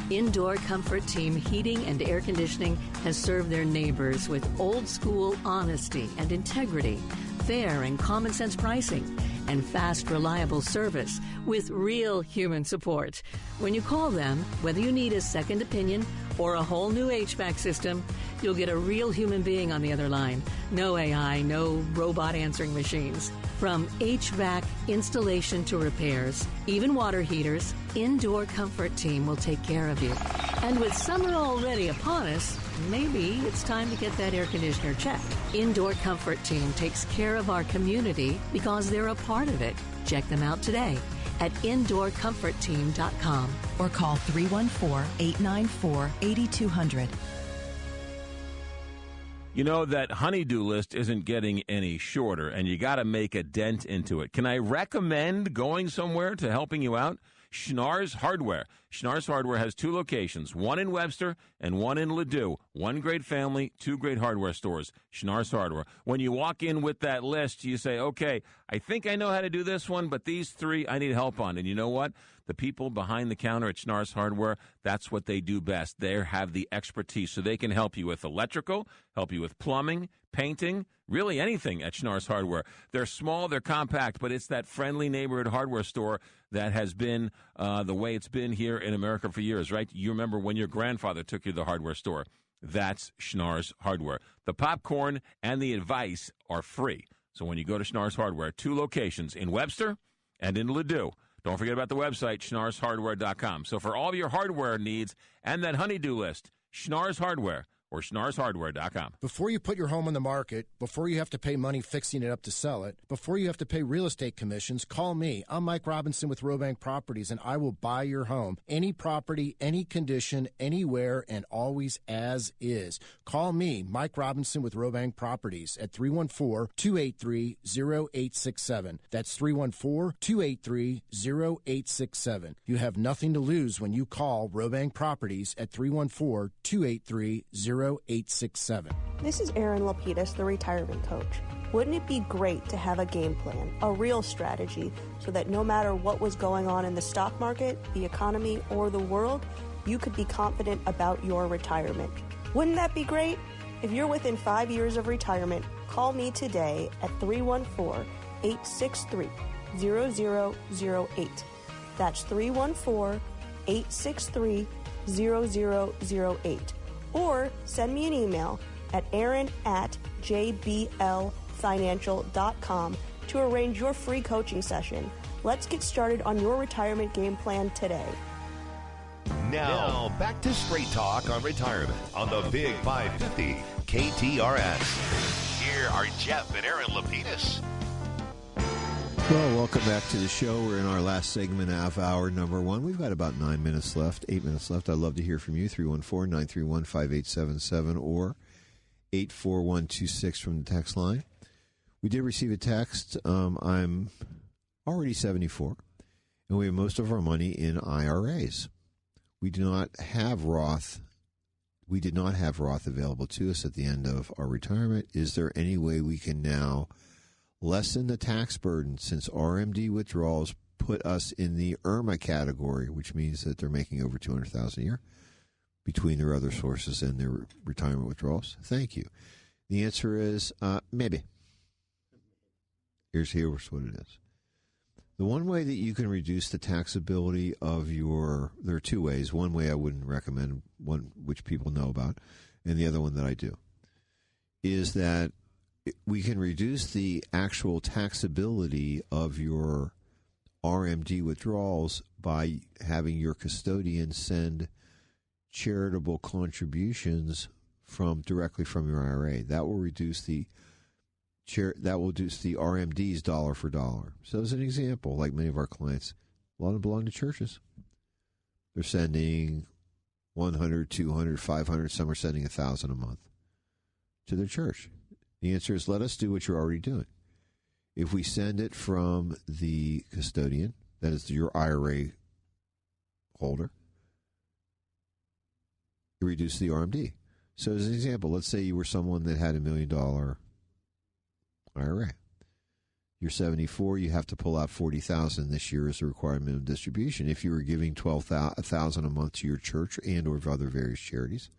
Indoor Comfort Team Heating and Air Conditioning has served their neighbors with old-school honesty and integrity, fair and common-sense pricing, and fast, reliable service with real human support. When you call them, whether you need a second opinion or a whole new HVAC system, you'll get a real human being on the other line. No AI, no robot answering machines. From HVAC installation to repairs, even water heaters, Indoor Comfort Team will take care of you. And with summer already upon us, maybe it's time to get that air conditioner checked. Indoor Comfort Team takes care of our community because they're a part of it. Check them out today at indoorcomfortteam.com or call 314-894-8200. You know, that honey-do list isn't getting any shorter, and you got to make a dent into it. Can I recommend going somewhere to helping you out? Schnarr's Hardware. Schnarr's Hardware has 2 locations, one in Webster and one in Ladue. One great family, 2 great hardware stores. Schnarr's Hardware. When you walk in with that list, you say, okay, I think I know how to do this one, but these 3 I need help on. And you know what? The people behind the counter at Schnarr's Hardware, that's what they do best. They have the expertise, so they can help you with electrical, help you with plumbing, painting, really anything at Schnarr's Hardware. They're small, they're compact, but it's that friendly neighborhood hardware store that has been the way it's been here in America for years, right? You remember when your grandfather took you to the hardware store. That's Schnarr's Hardware. The popcorn and the advice are free. So when you go to Schnarr's Hardware, 2 locations in Webster and in Ladue. Don't forget about the website, schnarrshardware.com. So for all your hardware needs and that honey-do list, Schnarr's Hardware or schnarrshardware.com. Before you put your home on the market, before you have to pay money fixing it up to sell it, before you have to pay real estate commissions, call me. I'm Mike Robinson with Robank Properties, and I will buy your home. Any property, any condition, anywhere, and always as is. Call me, Mike Robinson with Robank Properties at 314-283-0867. That's 314-283-0867. You have nothing to lose when you call Robank Properties at 314-283-0867. This is Erin Lapidus, the retirement coach. Wouldn't it be great to have a game plan, a real strategy, so that no matter what was going on in the stock market, the economy, or the world, you could be confident about your retirement? Wouldn't that be great? If you're within 5 years of retirement, call me today at 314-863-0008. That's 314-863-0008. Or send me an email at aaron@jblfinancial.com to arrange your free coaching session. Let's get started on your retirement game plan today. Now, back to Straight Talk on Retirement on the Big 550 KTRS. Here are Jeff and Aaron Lapidus. Well, welcome back to the show. We're in our last segment of hour number 1. We've got about 8 minutes left. I'd love to hear from you, 314-931-5877 or 84126 from the text line. We did receive a text. I'm already 74, and we have most of our money in IRAs. We do not have Roth. We did not have Roth available to us at the end of our retirement. Is there any way we can now lessen the tax burden since RMD withdrawals put us in the IRMA category, which means that they're making over $200,000 a year between their other sources and their retirement withdrawals? Thank you. The answer is maybe. Here's what it is. The one way that you can reduce the taxability of there are 2 ways. One way I wouldn't recommend, one which people know about, and the other one that I do, is that we can reduce the actual taxability of your RMD withdrawals by having your custodian send charitable contributions directly from your IRA. That will reduce the RMDs dollar for dollar. So as an example, like many of our clients, a lot of them belong to churches. They're sending 100, 200, 500, some are sending 1,000 a month to their church. The answer is let us do what you're already doing. If we send it from the custodian, that is your IRA holder, you reduce the RMD. So as an example, let's say you were someone that had $1 million IRA. You're 74, you have to pull out $40,000 this year as a required minimum distribution. If you were giving $12,000 a month to your church and or other various charities,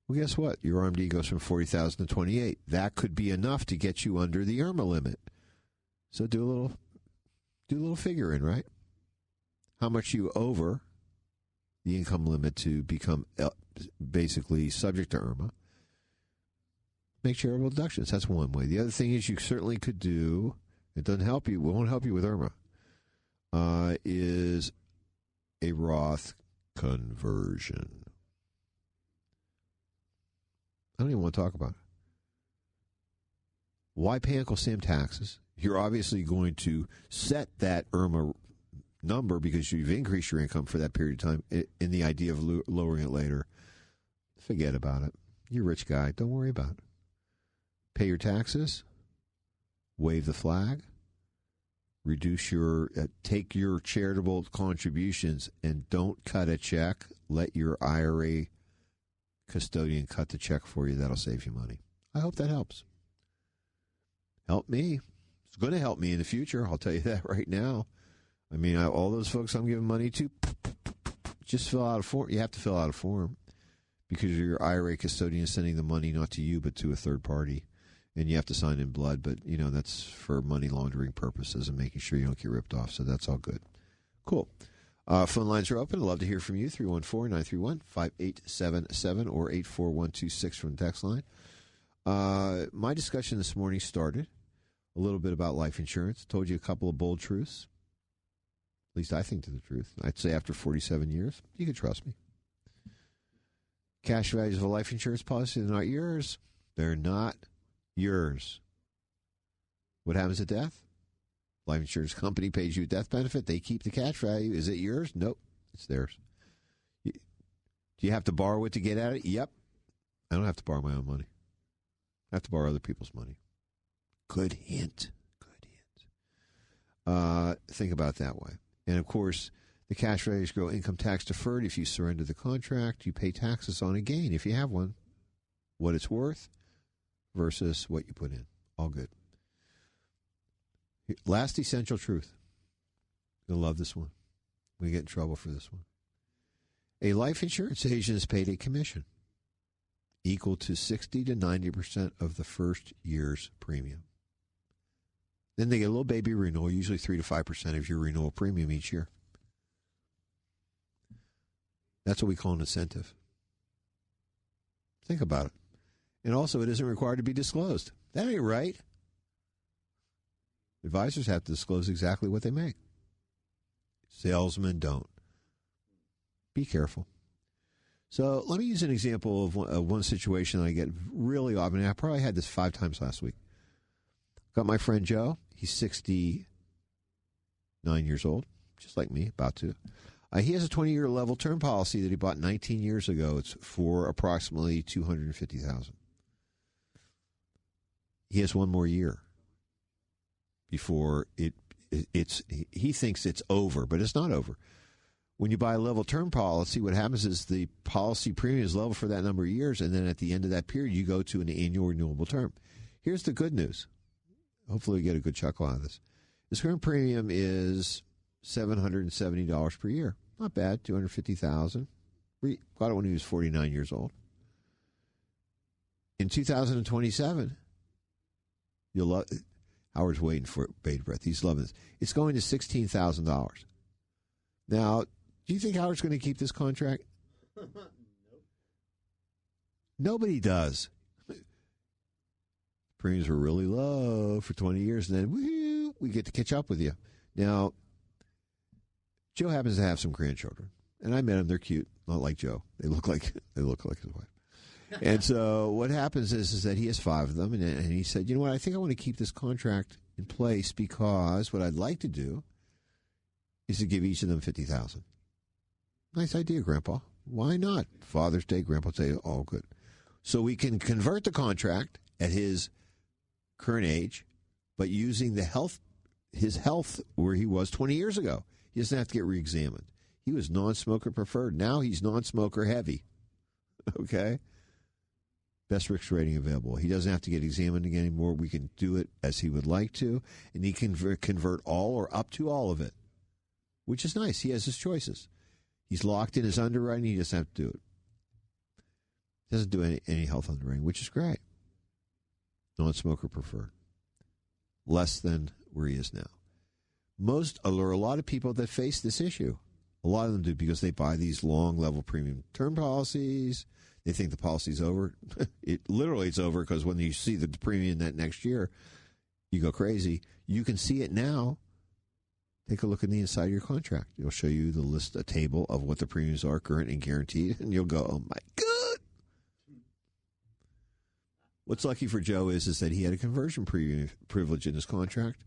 well, guess what? Your RMD goes from $40,000 to $28,000. That could be enough to get you under the IRMA limit. So do a little figuring, right? How much you over the income limit to become basically subject to IRMA. Make charitable deductions. That's one way. The other thing is you certainly could do, it doesn't help you, won't help you with IRMA, is a Roth conversion. I don't even want to talk about it. Why pay Uncle Sam taxes? You're obviously going to set that IRMA number because you've increased your income for that period of time in the idea of lowering it later. Forget about it. You're a rich guy. Don't worry about it. Pay your taxes. Wave the flag. Reduce your, take your charitable contributions and don't cut a check. Let your IRA custodian cut the check for you. That'll save you money. I hope that helps. Help me. It's going to help me in the future. I'll tell you that right now. I mean, all those folks I'm giving money to, just fill out a form. You have to fill out a form because your IRA custodian is sending the money not to you but to a third party. And you have to sign in blood, but, that's for money laundering purposes and making sure you don't get ripped off. So that's all good. Cool. Phone lines are open. I'd love to hear from you. 314-931-5877 or 84126 from the text line. My discussion this morning started a little bit about life insurance. Told you a couple of bold truths. At least I think they're the truth. I'd say after 47 years, you can trust me. Cash values of a life insurance policy, they're not yours. They're not yours. What happens at death? Life insurance company pays you a death benefit. They keep the cash value. Is it yours? Nope. It's theirs. Do you have to borrow it to get at it? Yep. I don't have to borrow my own money. I have to borrow other people's money. Good hint. Good hint. Think about it that way. And, of course, the cash values grow income tax deferred. If you surrender the contract, you pay taxes on a gain, if you have one, what it's worth versus what you put in. All good. Last essential truth. You'll love this one. We get in trouble for this one. A life insurance agent is paid a commission equal to 60 to 90% of the first year's premium. Then they get a little baby renewal, usually 3 to 5% of your renewal premium each year. That's what we call an incentive. Think about it. And also, it isn't required to be disclosed. That ain't right. Advisors have to disclose exactly what they make. Salesmen don't. Be careful. So let me use an example of one situation that I get really often. I probably had this 5 times last week. Got my friend Joe. He's 69 years old, just like me, about to. He has a 20-year level term policy that he bought 19 years ago. It's for approximately $250,000. He has one more year before it's. He thinks it's over, but it's not over. When you buy a level term policy, what happens is the policy premium is level for that number of years, and then at the end of that period, you go to an annual renewable term. Here's the good news. Hopefully, we get a good chuckle out of this. His current premium is $770 per year. Not bad, $250,000. Got it when he was 49 years old. In 2027, you'll love. Howard's waiting for bated breath. He's loving this. It's going to $16,000. Now, do you think Howard's going to keep this contract? Nope. Nobody does. Premiums were really low for 20 years, and then we get to catch up with you. Now, Joe happens to have some grandchildren, and I met them. They're cute, not like Joe. They look like his wife. And so what happens is that he has 5 of them, and he said, you know what, I think I want to keep this contract in place because what I'd like to do is to give each of them $50,000. Nice idea, Grandpa. Why not? Father's Day, Grandpa's Day, all good. So we can convert the contract at his current age, but using his health where he was 20 years ago. He doesn't have to get reexamined. He was non-smoker preferred. Now he's non-smoker heavy. Okay? Best risk rating available. He doesn't have to get examined again anymore. We can do it as he would like to, and he can convert all or up to all of it, which is nice. He has his choices. He's locked in his underwriting. He doesn't have to do it. He doesn't do any health underwriting, which is great. Non-smoker preferred. Less than where he is now. There are a lot of people that face this issue. A lot of them do because they buy these long-level premium term policies. They think the policy's over. It's over because when you see the premium that next year, you go crazy. You can see it now. Take a look in the inside of your contract. It'll show you a table of what the premiums are, current and guaranteed, and you'll go, oh, my God. What's lucky for Joe is that he had a conversion privilege in his contract.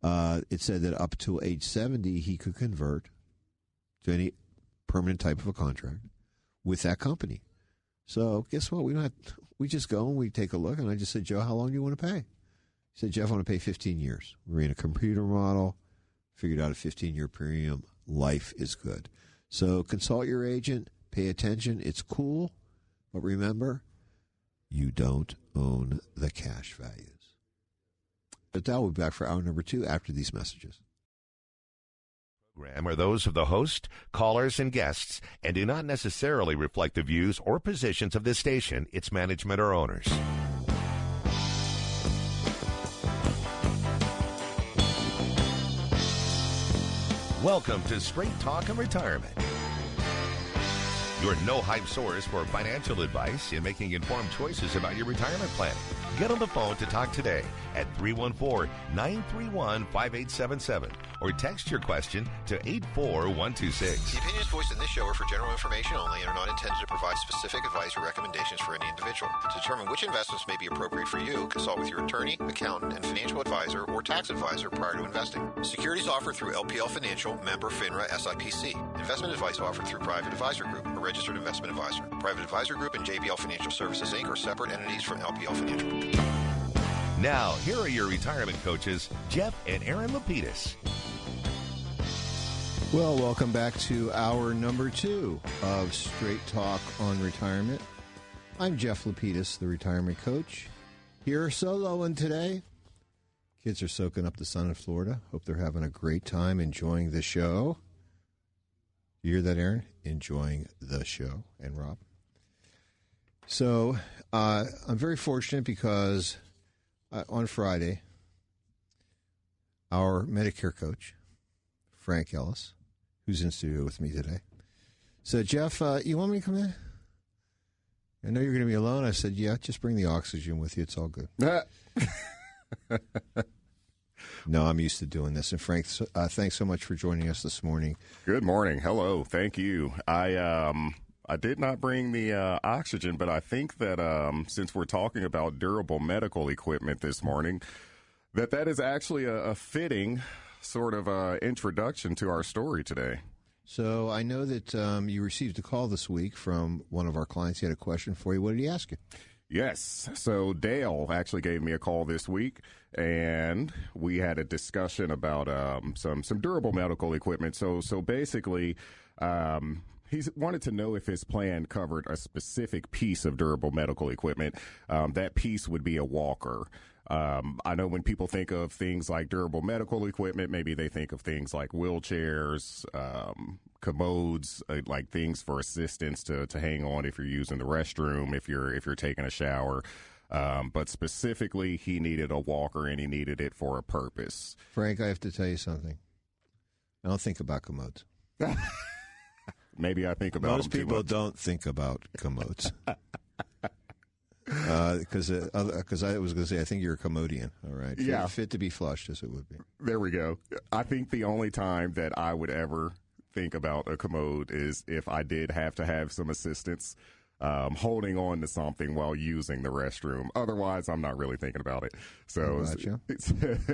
It said that up to age 70, he could convert to any permanent type of a contract with that company. So guess what? We just go and we take a look, and I just said, Joe, how long do you want to pay? He said, Jeff, I want to pay 15 years. We ran a computer model. figured out a 15-year premium, life is good. So consult your agent, pay attention. It's cool, but remember, you don't own the cash values. But that will be back for hour number 2 after these messages. Are those of the host, callers, and guests, and do not necessarily reflect the views or positions of this station, its management, or owners. Welcome to Straight Talk and Retirement, your no-hype source for financial advice in making informed choices about your retirement planning. Get on the phone to talk today at 314-931-5877 or text your question to 84126. The opinions voiced in this show are for general information only and are not intended to provide specific advice or recommendations for any individual. To determine which investments may be appropriate for you, consult with your attorney, accountant, and financial advisor or tax advisor prior to investing. Securities offered through LPL Financial, member FINRA SIPC. Investment advice offered through Private Advisor Group, a registered investment advisor. Private Advisor Group and JBL Financial Services, Inc. are separate entities from LPL Financial. Now, here are your retirement coaches, Jeff and Aaron Lapidus. Well, welcome back to hour number 2 of Straight Talk on Retirement. I'm Jeff Lapidus, the retirement coach. Here soloing today. Kids are soaking up the sun in Florida. Hope they're having a great time enjoying the show. You hear that, Aaron? Enjoying the show. And Rob. So I'm very fortunate because on Friday, our Medicare coach, Frank Ellis, who's in studio with me today, said, Jeff, you want me to come in? I know you're going to be alone. I said, yeah, just bring the oxygen with you. It's all good. No, I'm used to doing this. And Frank, thanks so much for joining us this morning. Good morning. Hello. Thank you. I did not bring the oxygen, but I think that since we're talking about durable medical equipment this morning, that is actually a fitting sort of introduction to our story today. So I know that you received a call this week from one of our clients. He had a question for you. What did he ask you? Yes. So Dale actually gave me a call this week, and we had a discussion about some durable medical equipment. So basically, he wanted to know if his plan covered a specific piece of durable medical equipment. That piece would be a walker. I know when people think of things like durable medical equipment, maybe they think of things like wheelchairs, commodes, like things for assistance to hang on if you're using the restroom, if you're taking a shower. But specifically, he needed a walker, and he needed it for a purpose. Frank, I have to tell you something. I don't think about commodes. Maybe I think about most them people don't think about commodes. Because I was going to say, I think you're a commodian, all right? Yeah. Fit to be flushed, as it would be. There we go. I think the only time that I would ever think about a commode is if I did have to have some assistance holding on to something while using the restroom. Otherwise, I'm not really thinking about it. So,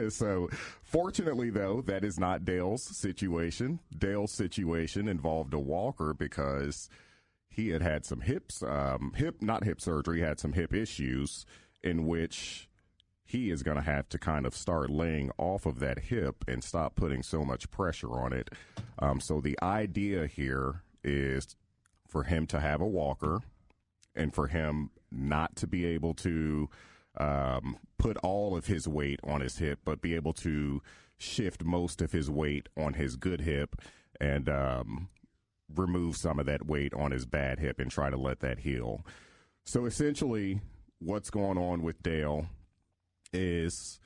so fortunately, though, that is not Dale's situation. Dale's situation involved a walker because he had some not hip surgery, had some hip issues in which he is going to have to kind of start laying off of that hip and stop putting so much pressure on it. So the idea here is for him to have a walker and for him not to be able to put all of his weight on his hip, but be able to shift most of his weight on his good hip and remove some of that weight on his bad hip and try to let that heal. So essentially what's going on with Dale is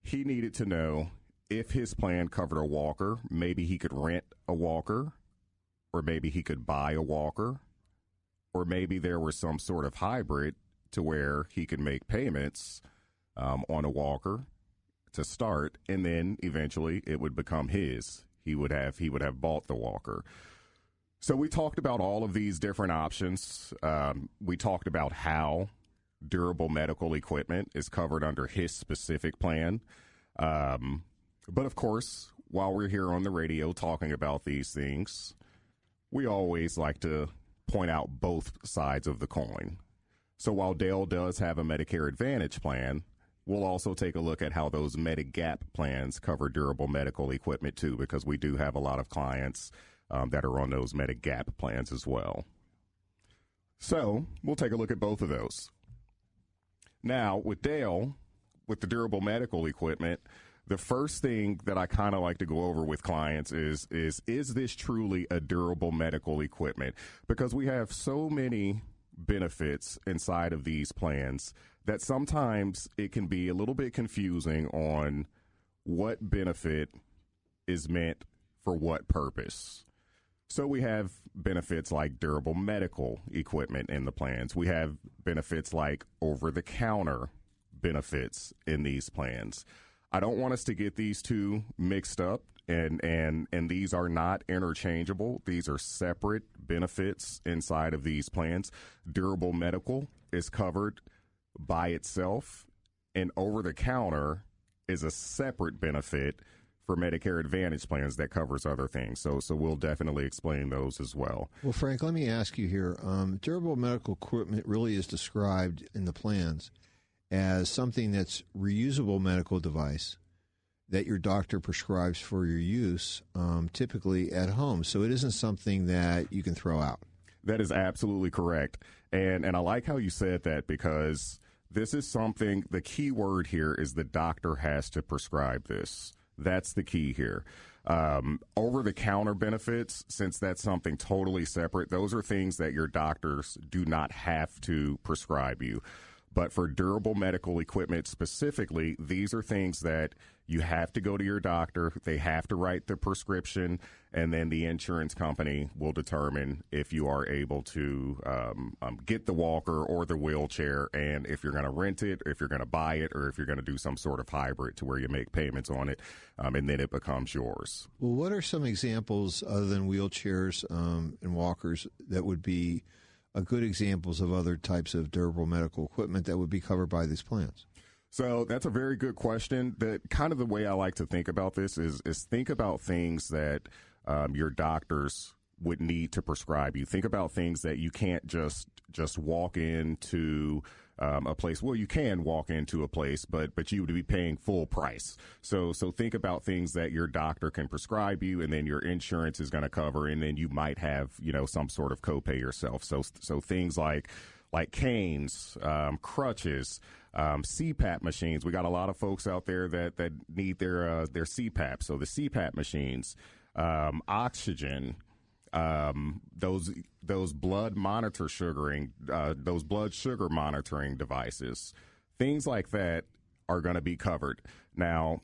he needed to know if his plan covered a walker. Maybe he could rent a walker, or maybe he could buy a walker, or maybe there was some sort of hybrid to where he could make payments on a walker to start, and then eventually it would become his. He would have bought the walker. So we talked about all of these different options. We talked about how durable medical equipment is covered under his specific plan. But of course, while we're here on the radio talking about these things, we always like to point out both sides of the coin. So while Dale does have a Medicare Advantage plan, we'll also take a look at how those Medigap plans cover durable medical equipment too, because we do have a lot of clients that are on those Medigap plans as well. So we'll take a look at both of those. Now, with Dale, with the durable medical equipment, the first thing that I kind of like to go over with clients is this truly a durable medical equipment? Because we have so many benefits inside of these plans that sometimes it can be a little bit confusing on what benefit is meant for what purpose. So we have benefits like durable medical equipment in the plans. We have benefits like over-the-counter benefits in these plans. I don't want us to get these two mixed up, and these are not interchangeable. These are separate benefits inside of these plans. Durable medical is covered by itself, and over-the-counter is a separate benefit for Medicare Advantage plans that covers other things. So we'll definitely explain those as well. Well, Frank, let me ask you here. Durable medical equipment really is described in the plans as something that's reusable medical device that your doctor prescribes for your use, typically at home. So it isn't something that you can throw out. That is absolutely correct. And I like how you said that, because this is something, the key word here is the doctor has to prescribe this. That's the key here. Over-the-counter benefits, since that's something totally separate, those are things that your doctors do not have to prescribe you. But for durable medical equipment specifically, these are things that you have to go to your doctor. They have to write the prescription, and then the insurance company will determine if you are able to get the walker or the wheelchair, and if you're going to rent it, if you're going to buy it, or if you're going to do some sort of hybrid to where you make payments on it, and then it becomes yours. Well, what are some examples other than wheelchairs and walkers that would be good examples of other types of durable medical equipment that would be covered by these plans? So that's a very good question. That kind of the way I like to think about this is think about things that your doctors would need to prescribe you. Think about things that you can't just walk into a place. Well, you can walk into a place, but you would be paying full price. So think about things that your doctor can prescribe you, and then your insurance is going to cover, and then you might have, some sort of copay yourself. So things like canes, crutches, CPAP machines. We got a lot of folks out there that need their CPAP. So the CPAP machines, oxygen, those blood sugar monitoring devices, things like that are going to be covered. Now,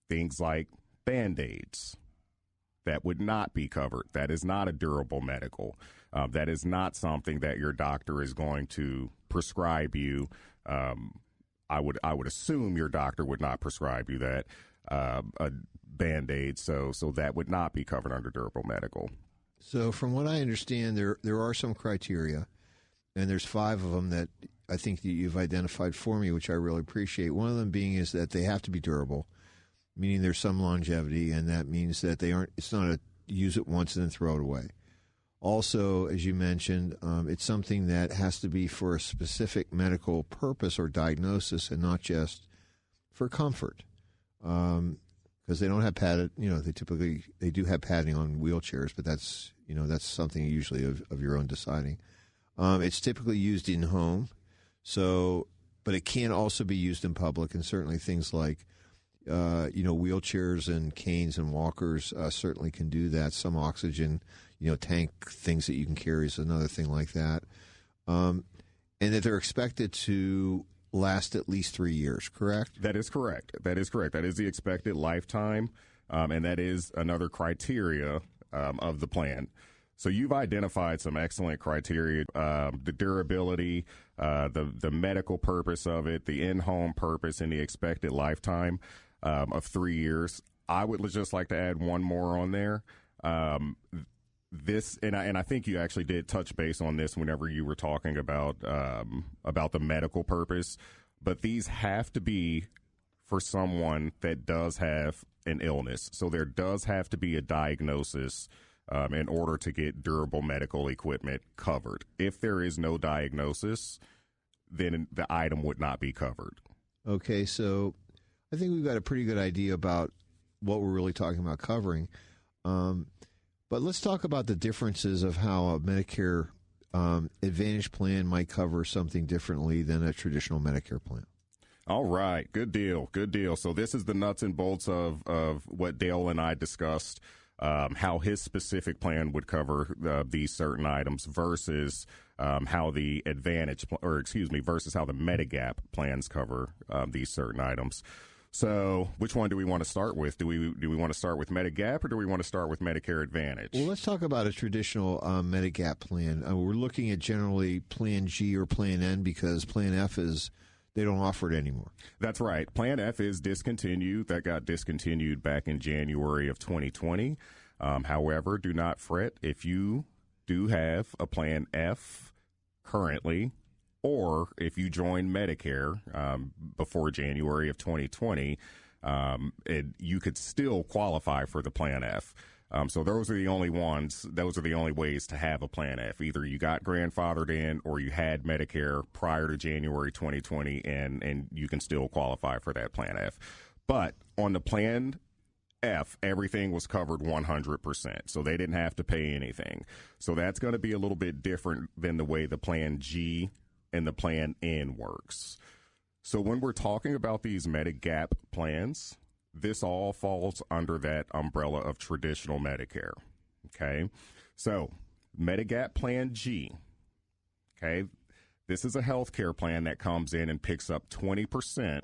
things like Band-Aids, that would not be covered. That is not a durable medical. That is not something that your doctor is going to prescribe you. I would assume your doctor would not prescribe you that a Band-Aid, so that would not be covered under durable medical. So from what I understand, there are some criteria, and there's 5 of them that I think that you've identified for me, which I really appreciate. One of them being is that they have to be durable, meaning there's some longevity, and that means that it's not a use it once and then throw it away. Also, as you mentioned, it's something that has to be for a specific medical purpose or diagnosis, and not just for comfort. Because they don't have padded, they do have padding on wheelchairs, but that's something usually of your own deciding. It's typically used in home, but it can also be used in public, and certainly things like wheelchairs and canes and walkers certainly can do that. Some oxygen, tank things that you can carry is another thing like that. And that they're expected to last at least 3 years, correct? That is correct. That is the expected lifetime, and that is another criteria of the plan. So you've identified some excellent criteria, the durability, the medical purpose of it, the in-home purpose, and the expected lifetime of 3 years. I would just like to add one more on there. This, and I think you actually did touch base on this whenever you were talking about the medical purpose, but these have to be for someone that does have an illness. So there does have to be a diagnosis in order to get durable medical equipment covered. If there is no diagnosis, then the item would not be covered. Okay, so I think we've got a pretty good idea about what we're really talking about covering. But let's talk about the differences of how a Medicare Advantage plan might cover something differently than a traditional Medicare plan. All right. Good deal. Good deal. So this is the nuts and bolts of what Dale and I discussed, how his specific plan would cover these certain items versus how the Advantage, versus how the Medigap plans cover these certain items. So which one do we want to start with? Do we want to start with Medigap or do we want to start with Medicare Advantage? Well, let's talk about a traditional Medigap plan. We're looking at generally Plan G or Plan N because Plan F they don't offer it anymore. That's right. Plan F is discontinued. That got discontinued back in January of 2020. However, do not fret if you do have a Plan F currently, or if you join Medicare before January of 2020, you could still qualify for the Plan F. So those are the only ones. Those are the only ways to have a Plan F. Either you got grandfathered in or you had Medicare prior to January 2020, and you can still qualify for that Plan F. But on the Plan F, everything was covered 100%, so they didn't have to pay anything. So that's going to be a little bit different than the way the Plan G and the Plan N works. So when we're talking about these Medigap plans, this all falls under that umbrella of traditional Medicare. Okay. So Medigap Plan G. Okay. This is a health care plan that comes in and picks up 20%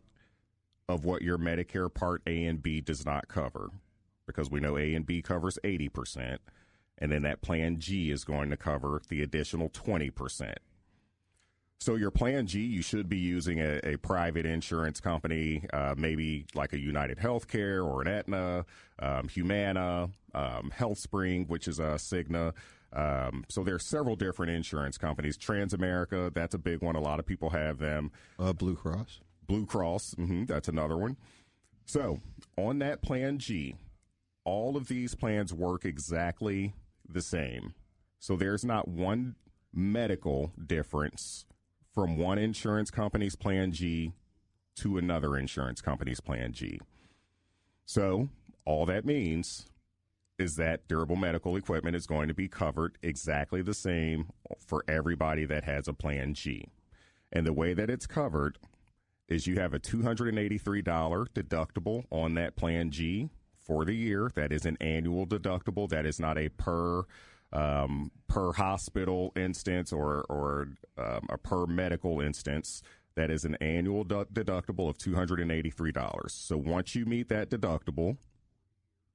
of what your Medicare Part A and B does not cover, because we know A and B covers 80%. And then that Plan G is going to cover the additional 20%. So your Plan G, you should be using a private insurance company, maybe like a United Healthcare or an Aetna, Humana, HealthSpring, which is a Cigna. So there are several different insurance companies. Transamerica, that's a big one. A lot of people have them. Blue Cross. Blue Cross, that's another one. So on that Plan G, all of these plans work exactly the same. So there's not one medical difference from one insurance company's Plan G to another insurance company's Plan G. So all that means is that durable medical equipment is going to be covered exactly the same for everybody that has a Plan G. And the way that it's covered is you have a $283 deductible on that Plan G for the year. That is an annual deductible. That is not a per hospital instance or a per medical instance. That is an annual deductible of $283. So once you meet that deductible,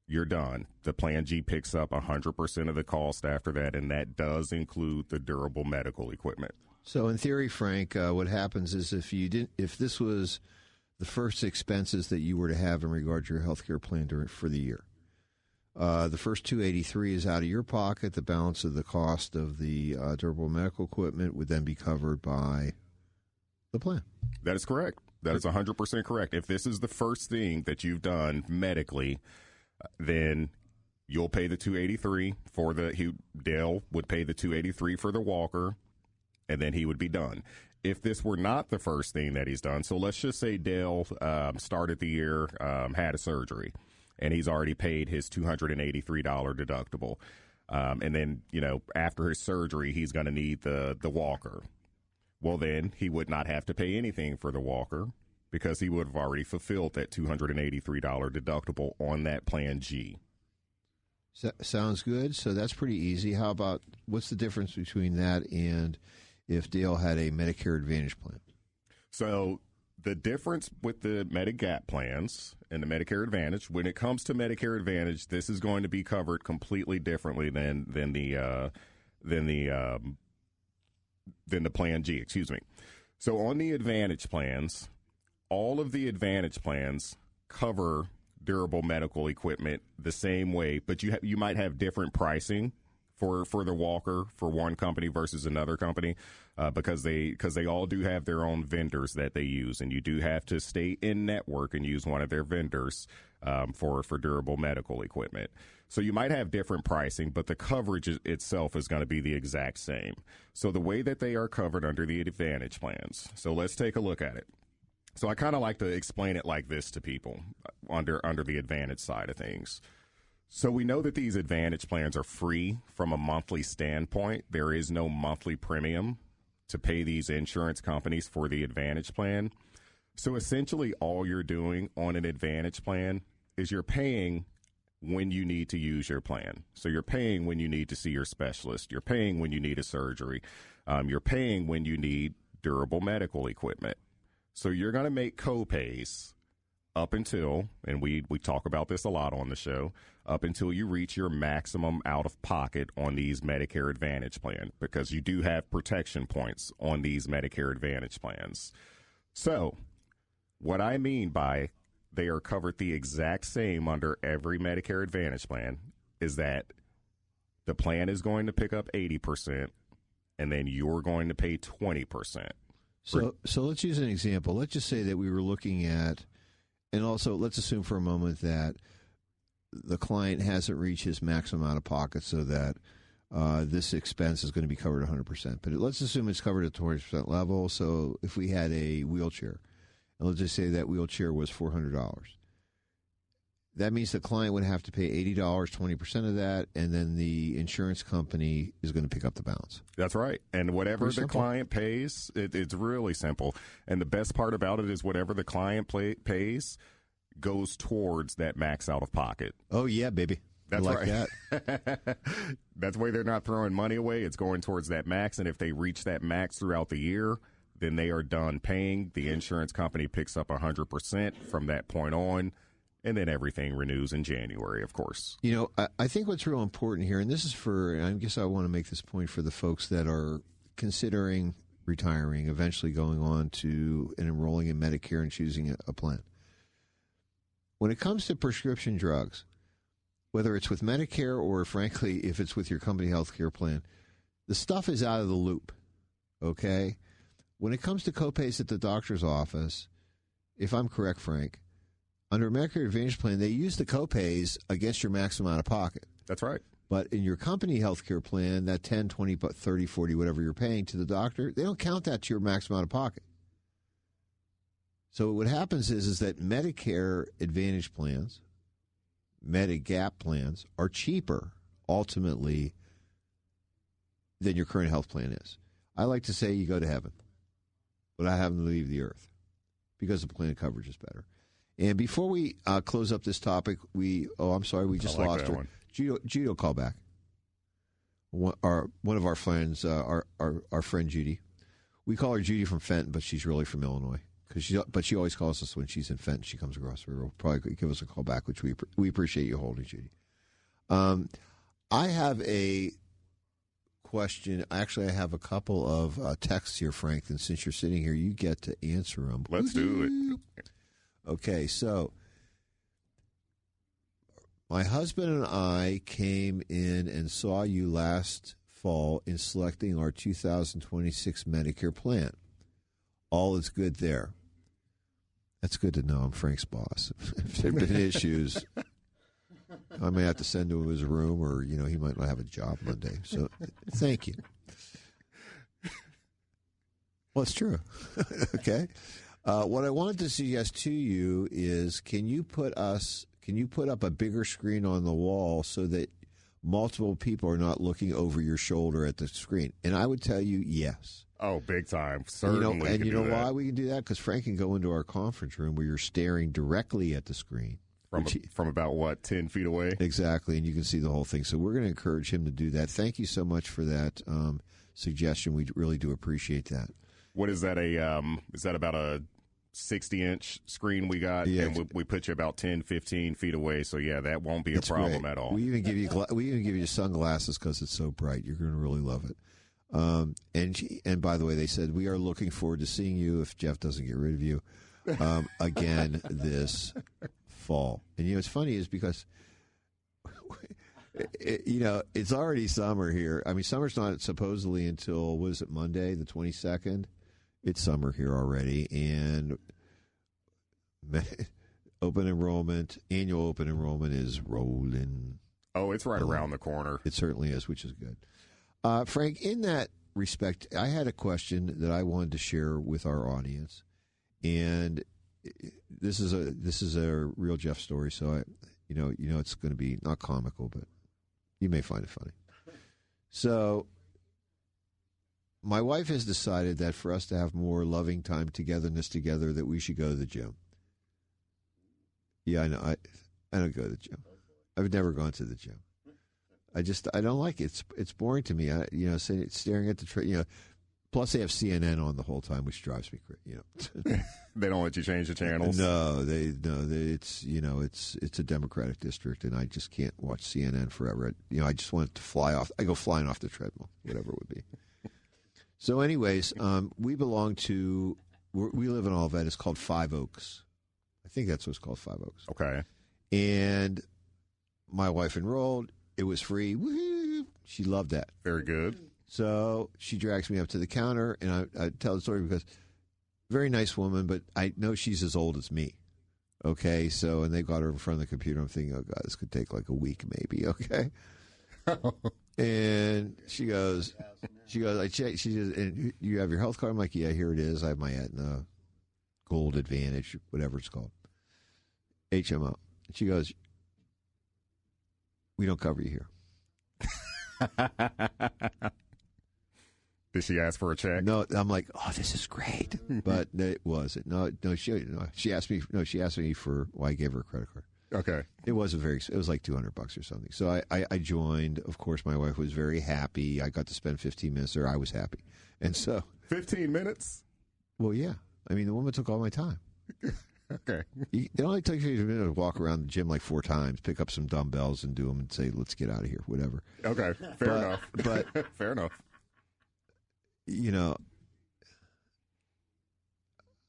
you're done. The Plan G picks up 100% of the cost after that, and that does include the durable medical equipment. So in theory, Frank, what happens is if this was the first expenses that you were to have in regard to your health care plan for the year, the first $283 is out of your pocket. The balance of the cost of the durable medical equipment would then be covered by the plan. That is correct. That is 100% correct. If this is the first thing that you've done medically, then you'll pay the $283 for Dale would pay the $283 for the walker, and then he would be done. If this were not the first thing that he's done, so let's just say Dale started the year, had a surgery, and he's already paid his $283 deductible. And then, after his surgery, he's going to need the walker. Well, then he would not have to pay anything for the walker because he would have already fulfilled that $283 deductible on that Plan G. Sounds good. So that's pretty easy. How about what's the difference between that and if Dale had a Medicare Advantage plan? So the difference with the Medigap plans and the Medicare Advantage, when it comes to Medicare Advantage, this is going to be covered completely differently than the Plan G. Excuse me. So on the Advantage plans, all of the Advantage plans cover durable medical equipment the same way, but you might have different pricing for the walker for one company versus another company because they all do have their own vendors that they use, and you do have to stay in network and use one of their vendors for durable medical equipment. So you might have different pricing, but the coverage itself is going to be the exact same. So the way that they are covered under the Advantage plans. So let's take a look at it. So I kind of like to explain it like this to people under the Advantage side of things. So we know that these Advantage plans are free from a monthly standpoint. There is no monthly premium to pay these insurance companies for the Advantage plan. So essentially all you're doing on an Advantage plan is you're paying when you need to use your plan. So you're paying when you need to see your specialist. You're paying when you need a surgery. You're paying when you need durable medical equipment. So you're going to make copays up until, and we talk about this a lot on the show, up until you reach your maximum out-of-pocket on these Medicare Advantage plans, because you do have protection points on these Medicare Advantage plans. So what I mean by they are covered the exact same under every Medicare Advantage plan is that the plan is going to pick up 80%, and then you're going to pay 20%. So let's use an example. Let's just say that we were looking at, and also let's assume for a moment that the client hasn't reached his maximum out of pocket, so that this expense is going to be covered 100%. But let's assume it's covered at 20% level. So if we had a wheelchair, and let's just say that wheelchair was $400. That means the client would have to pay $80, 20% of that, and then the insurance company is going to pick up the balance. That's right. And whatever the client pays, it's really simple. And the best part about it is whatever the client pays goes towards that max out of pocket. Oh, yeah, baby. That's like right. That. That's why they're not throwing money away. It's going towards that max. And if they reach that max throughout the year, then they are done paying. The insurance company picks up 100% from that point on. And then everything renews in January, of course. You know, I think what's real important here, and this is for, I guess I want to make this point for the folks that are considering retiring, eventually going on to and enrolling in Medicare and choosing a plan. When it comes to prescription drugs, whether it's with Medicare or, frankly, if it's with your company health care plan, the stuff is out of the loop, okay? When it comes to copays at the doctor's office, if I'm correct, Frank, under a Medicare Advantage plan, they use the copays against your maximum out of pocket. That's right. But in your company health care plan, that 10, 20, 30, 40, whatever you're paying to the doctor, they don't count that to your maximum out of pocket. So what happens is that Medicare Advantage plans, Medigap plans, are cheaper, ultimately, than your current health plan is. I like to say you go to heaven without having to leave the earth because the plan coverage is better. And before we close up this topic, we just lost her. Judy, call back. One of our friends, our friend Judy. We call her Judy from Fenton, but she's really from Illinois. But she always calls us when she's in Fenton. She comes across. We'll probably give us a call back, which we appreciate you holding, Judy. I have a question. Actually, I have a couple of texts here, Frank. And since you're sitting here, you get to answer them. Let's do it. Okay, so my husband and I came in and saw you last fall in selecting our 2026 Medicare plan. All is good there. That's good to know. I'm Frank's boss. If there have been issues, I may have to send him to his room, or he might not have a job Monday. So thank you. Well, it's true. Okay. What I wanted to suggest to you is, can you put up a bigger screen on the wall so that multiple people are not looking over your shoulder at the screen? And I would tell you yes. Oh, big time. Certainly. And you know why we can do that? Because Frank can go into our conference room where you're staring directly at the screen. From about, 10 feet away? Exactly, and you can see the whole thing. So we're going to encourage him to do that. Thank you so much for that suggestion. We really do appreciate that. What is that? Is that about a 60-inch screen we got? Yeah. And we put you about 10, 15 feet away. So, yeah, that won't be a problem at all. We even give you sunglasses because it's so bright. You're going to really love it. And by the way, they said, we are looking forward to seeing you if Jeff doesn't get rid of you again this fall. And it's funny is because it's already summer here. I mean, summer's not supposedly until, what is it, Monday the 22nd? It's summer here already, and annual open enrollment is rolling. Oh, it's right around the corner. It certainly is, which is good. Frank, in that respect, I had a question that I wanted to share with our audience, And this is a real Jeff story, so it's going to be not comical, but you may find it funny. So my wife has decided that for us to have more loving time, togetherness together, that we should go to the gym. Yeah, I know. I don't go to the gym. I've never gone to the gym. I don't like it. It's boring to me. Staring at the plus they have CNN on the whole time, which drives me crazy. They don't let you change the channels. No, it's a Democratic district, and I just can't watch CNN forever. I just want it to fly off. I go flying off the treadmill, whatever it would be. So, anyways, we live in Olivet. It's called Five Oaks. I think that's what it's called, Five Oaks. Okay. And my wife enrolled. It was free. Woo-hoo. She loved that. Very good. So she drags me up to the counter, and I tell the story because very nice woman, but I know she's as old as me. Okay, so, and they got her in front of the computer. I'm thinking, oh, God, this could take like a week maybe, okay? And she goes, I check. She says, and you have your health card? I'm like, yeah, here it is. I have my Aetna Gold Advantage, whatever it's called, HMO. And she goes, we don't cover you here. Did she ask for a check? No, I'm like, oh, this is great, but it wasn't. No, she asked me. No, she asked me for. Well, I gave her a credit card. Okay. It was like $200 or something. So I joined. Of course, my wife was very happy. I got to spend 15 minutes there. I was happy, and so 15 minutes. Well, yeah. I mean, the woman took all my time. Okay. It only takes you a minute to walk around the gym like 4 times, pick up some dumbbells, and do them, and say, "Let's get out of here," whatever. Okay. Fair enough. But fair enough.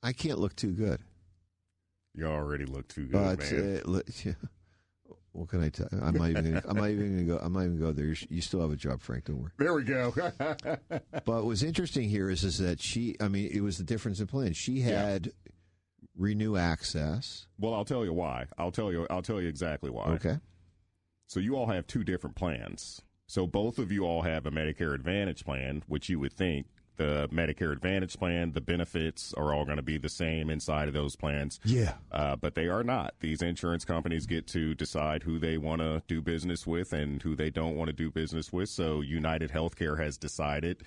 I can't look too good. You already look too good, man. What can I tell you? I'm not even going to go there. You still have a job, Frank. Don't worry. There we go. But what's interesting here is that it was the difference in plan. She had Renew Access. Well, I'll tell you why. I'll tell you exactly why. Okay. So you all have 2 different plans. So both of you all have a Medicare Advantage plan, which you would think the Medicare Advantage plan, the benefits are all going to be the same inside of those plans. Yeah. But they are not. These insurance companies get to decide who they want to do business with and who they don't want to do business with. So United Healthcare has decided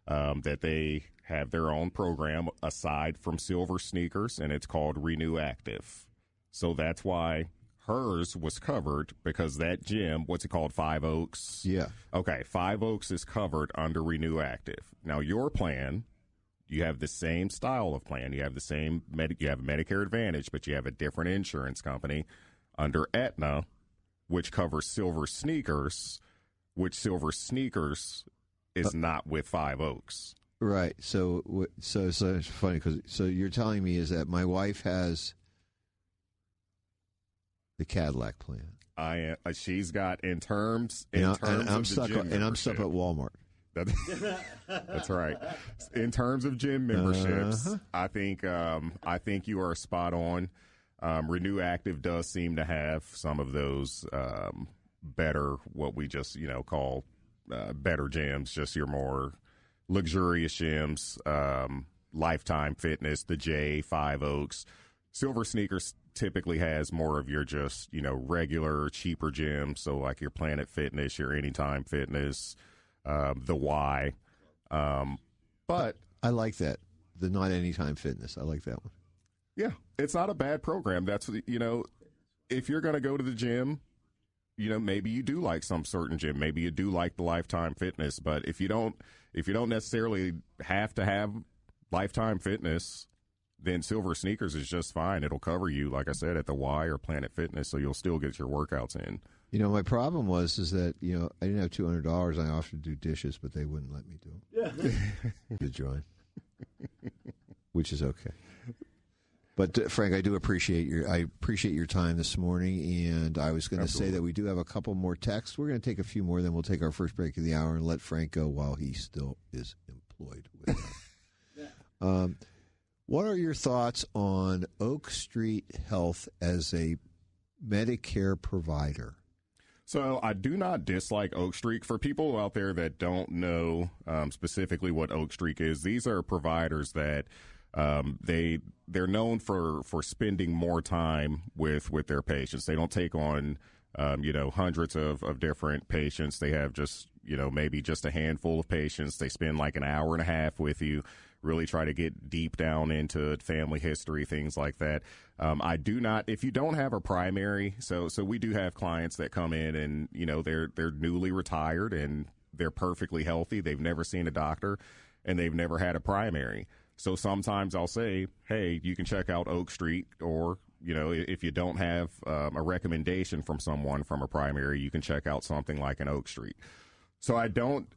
that they have their own program aside from Silver Sneakers, and it's called Renew Active. So that's why hers was covered, because that gym, what's it called, Five Oaks? Yeah. Okay, Five Oaks is covered under Renew Active. Now, your plan, you have the same style of plan. You have the same, you have Medicare Advantage, but you have a different insurance company under Aetna, which covers Silver Sneakers, which Silver Sneakers is not with Five Oaks. Right. So it's funny because you're telling me is that my wife has the Cadillac plan. She's got in terms I'm of stuck the gym I'm stuck at Walmart. That's right. In terms of gym memberships, I think you are spot on. Renew Active does seem to have some of those better, what we just call better gyms, just your more luxurious gyms. Lifetime Fitness, the J, Five Oaks. Silver Sneakers typically has more of your just, regular, cheaper gyms. So like your Planet Fitness, your Anytime Fitness, the Y. But I like that. The Not Anytime Fitness. I like that one. Yeah. It's not a bad program. That's, if you're going to go to the gym, maybe you do like some certain gym. Maybe you do like the Lifetime Fitness. But if you don't necessarily have to have Lifetime Fitness, then Silver Sneakers is just fine. It'll cover you, like I said, at the Y or Planet Fitness, so you'll still get your workouts in. My problem was that I didn't have $200. I offered to do dishes, but they wouldn't let me do them. Yeah. Good join, which is okay. But Frank, I do appreciate your time this morning, and I was going to say that we do have a couple more texts. We're going to take a few more, then we'll take our first break of the hour and let Frank go while he still is employed with us. What are your thoughts on Oak Street Health as a Medicare provider? So I do not dislike Oak Street. For people out there that don't know specifically what Oak Street is, these are providers that They're known for spending more time with their patients. They don't take on hundreds of different patients. They have just maybe just a handful of patients. They spend like an hour and a half with you, really try to get deep down into family history, things like that. If you don't have a primary, so we do have clients that come in and, they're newly retired and they're perfectly healthy. They've never seen a doctor and they've never had a primary. So sometimes I'll say, hey, you can check out Oak Street, or, if you don't have a recommendation from someone from a primary, you can check out something like an Oak Street. So I don't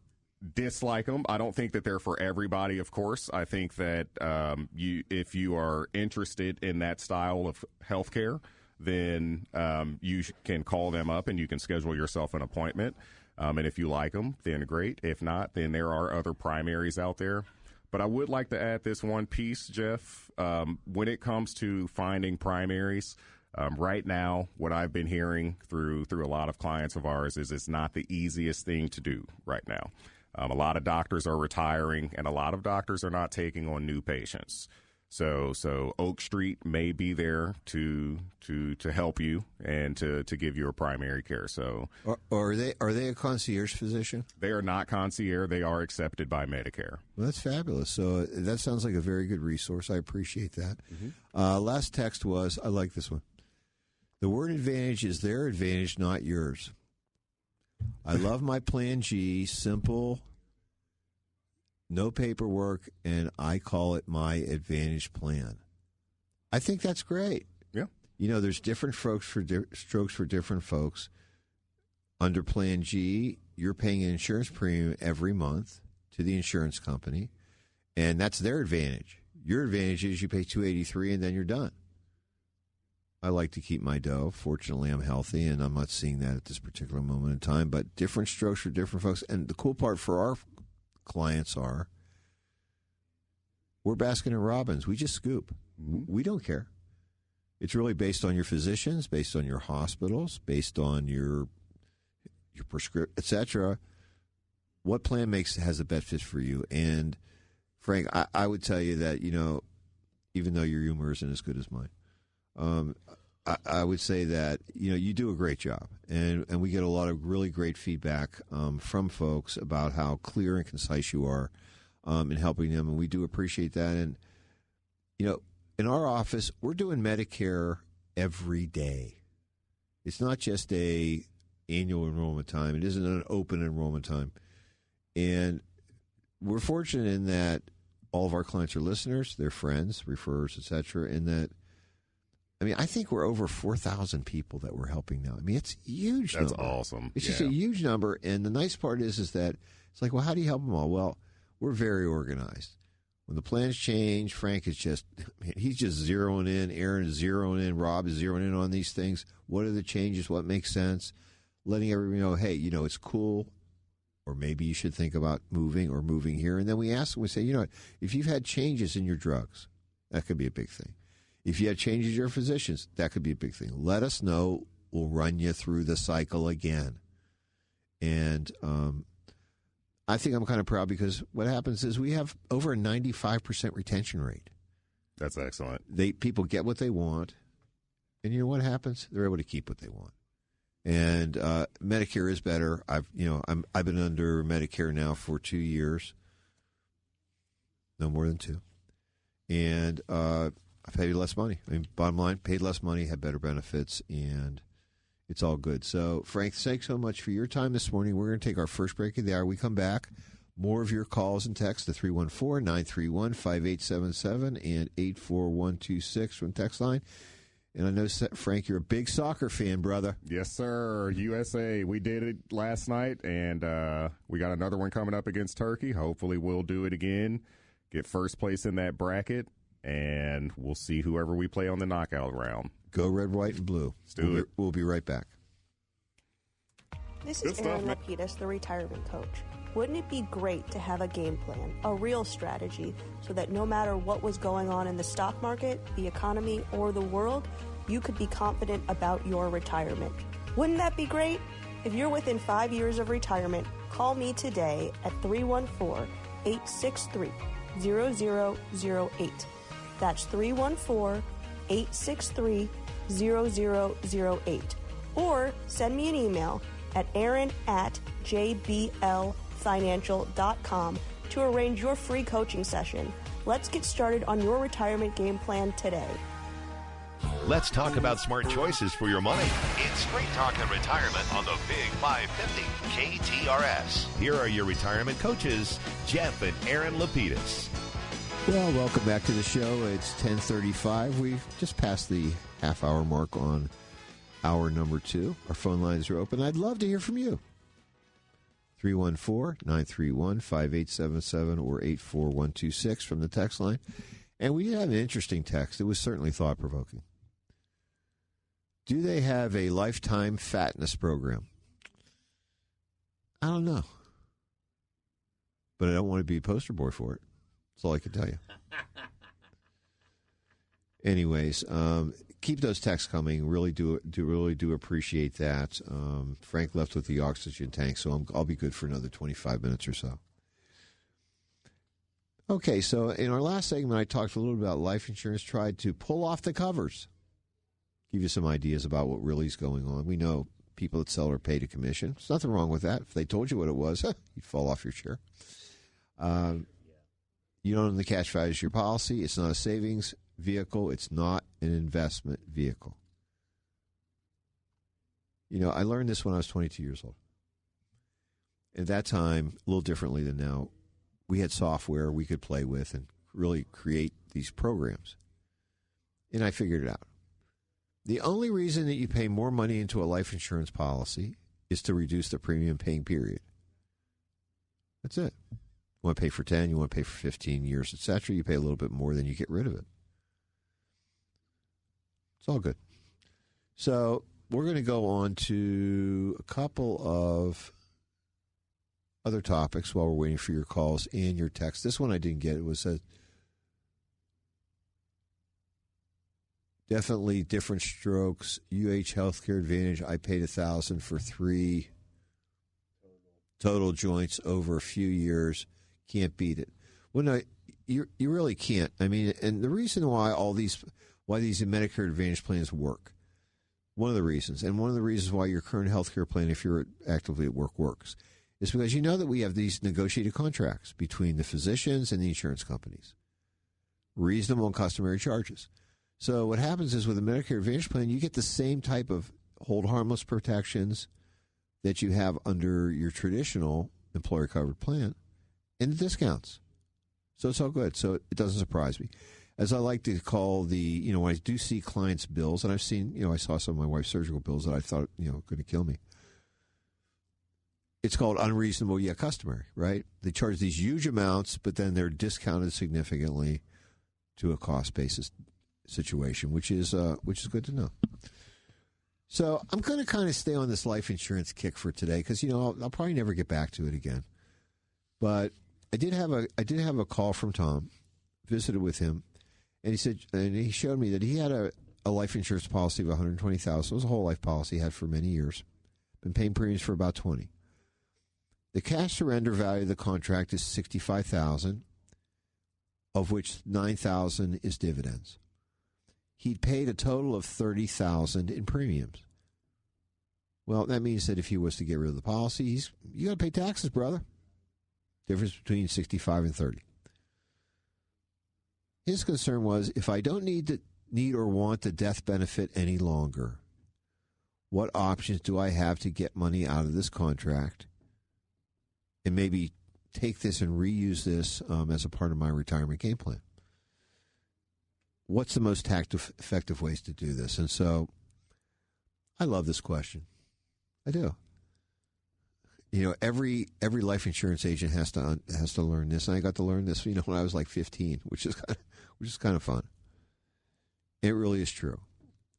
dislike them. I don't think that they're for everybody, of course. I think that if you are interested in that style of healthcare, then you can call them up and you can schedule yourself an appointment. And if you like them, then great. If not, then there are other primaries out there. But I would like to add this one piece, Jeff. When it comes to finding primaries, right now, what I've been hearing through a lot of clients of ours is it's not the easiest thing to do right now. A lot of doctors are retiring, and a lot of doctors are not taking on new patients. So Oak Street may be there to help you and to give you a primary care. So, are they a concierge physician? They are not concierge. They are accepted by Medicare. Well, that's fabulous. So that sounds like a very good resource. I appreciate that. Mm-hmm. Last text was, I like this one. The word advantage is their advantage, not yours. I love my Plan G, simple, no paperwork, and I call it my Advantage plan. I think that's great. Yeah. There's different strokes for different folks. Under Plan G, you're paying an insurance premium every month to the insurance company, and that's their advantage. Your advantage is you pay $283 and then you're done. I like to keep my dough. Fortunately, I'm healthy, and I'm not seeing that at this particular moment in time. But different strokes for different folks. And the cool part for our clients are, we're Baskin and Robbins. We just scoop. We don't care. It's really based on your physicians, based on your hospitals, based on your prescription, etc. What plan has the best fit for you? And Frank, I would tell you that even though your humor isn't as good as mine. I would say that you do a great job, and we get a lot of really great feedback from folks about how clear and concise you are in helping them, and we do appreciate that. And in our office, we're doing Medicare every day. It's not just a annual enrollment time; it isn't an open enrollment time, and we're fortunate in that all of our clients are listeners, they're friends, referrers, etc., and that. I think we're over 4,000 people that we're helping now. It's a huge number. That's awesome. It's just a huge number. And the nice part is that it's like, well, how do you help them all? Well, we're very organized. When the plans change, Frank is he's just zeroing in. Aaron is zeroing in. Rob is zeroing in on these things. What are the changes? What makes sense? Letting everybody know, hey, it's cool. Or maybe you should think about moving here. And then we ask them, we say, what? If you've had changes in your drugs, that could be a big thing. If you had changes in your physicians, that could be a big thing. Let us know. We'll run you through the cycle again. And I think I'm kind of proud because what happens is we have over a 95% retention rate. That's excellent. People get what they want, and you know what happens? They're able to keep what they want. And Medicare is better. I've been under Medicare now for 2 years, no more than 2, and I paid less money. Bottom line, paid less money, had better benefits, and it's all good. So, Frank, thanks so much for your time this morning. We're going to take our first break of the hour. We come back. More of your calls and texts to 314-931-5877 and 84126 from text line. And I know, Frank, you're a big soccer fan, brother. Yes, sir. USA. We did it last night, and we got another one coming up against Turkey. Hopefully we'll do it again, get first place in that bracket. And we'll see whoever we play on the knockout round. Go red, white, and blue. Let's do it. We'll be right back. This is Erin Lapidus, the retirement coach. Wouldn't it be great to have a game plan, a real strategy, so that no matter what was going on in the stock market, the economy, or the world, you could be confident about your retirement? Wouldn't that be great? If you're within 5 years of retirement, call me today at 314-863-0008. That's 314-863-0008. Or send me an email at aaron@jblfinancial.com to arrange your free coaching session. Let's get started on your retirement game plan today. Let's talk about smart choices for your money. It's Straight Talk and Retirement on the Big 550 KTRS. Here are your retirement coaches, Jeff and Aaron Lapidus. Well, welcome back to the show. It's 10:35. We've just passed the half-hour mark on hour number 2. Our phone lines are open. I'd love to hear from you. 314-931-5877 or 84126 from the text line. And we did have an interesting text. It was certainly thought-provoking. Do they have a lifetime fatness program? I don't know. But I don't want to be a poster boy for it. That's all I can tell you. Anyways, keep those texts coming. Really do appreciate that. Frank left with the oxygen tank, so I'll be good for another 25 minutes or so. Okay, so in our last segment, I talked a little about life insurance, tried to pull off the covers, give you some ideas about what really is going on. We know people that sell are paid a commission. There's nothing wrong with that. If they told you what it was, you'd fall off your chair. You don't own the cash value of your policy. It's not a savings vehicle. It's not an investment vehicle. You know, I learned this when I was 22 years old. At that time, a little differently than now, we had software we could play with and really create these programs. And I figured it out. The only reason that you pay more money into a life insurance policy is to reduce the premium paying period. That's it. You want to pay for 10, you want to pay for 15 years, etc. You pay a little bit more, then you get rid of it. It's all good. So we're going to go on to a couple of other topics while we're waiting for your calls and your texts. This one I didn't get. It was definitely different strokes. UH Healthcare Advantage. I paid $1,000 for 3 total joints over a few years. Can't beat it. Well, no, you really can't. I mean, and the reason why these Medicare Advantage plans work, one of the reasons why your current health care plan, if you're actively at work, works, is because you know that we have these negotiated contracts between the physicians and the insurance companies. Reasonable and customary charges. So what happens is with a Medicare Advantage plan, you get the same type of hold harmless protections that you have under your traditional employer-covered plan and the discounts. So it's all good. So it doesn't surprise me. As I like to call when I do see clients' bills, and I've seen, I saw some of my wife's surgical bills that I thought, going to kill me. It's called unreasonable yet customary, right? They charge these huge amounts, but then they're discounted significantly to a cost basis situation, which is good to know. So I'm going to kind of stay on this life insurance kick for today because I'll probably never get back to it again. But I did have a call from Tom, visited with him, and he showed me that he had a life insurance policy of $120,000. It was a whole life policy he had for many years. Been paying premiums for about 20. The cash surrender value of the contract is $65,000, of which $9,000 is dividends. He'd paid a total of $30,000 in premiums. Well, that means that if he was to get rid of the policy, you got to pay taxes, brother. Difference between 65 and 30. His concern was, if I don't need or want the death benefit any longer, what options do I have to get money out of this contract and maybe take this and reuse this as a part of my retirement game plan? What's the most effective ways to do this? And so I love this question. I do. Every life insurance agent has to learn this. And I got to learn this, when I was like 15, which is kind of fun. It really is true.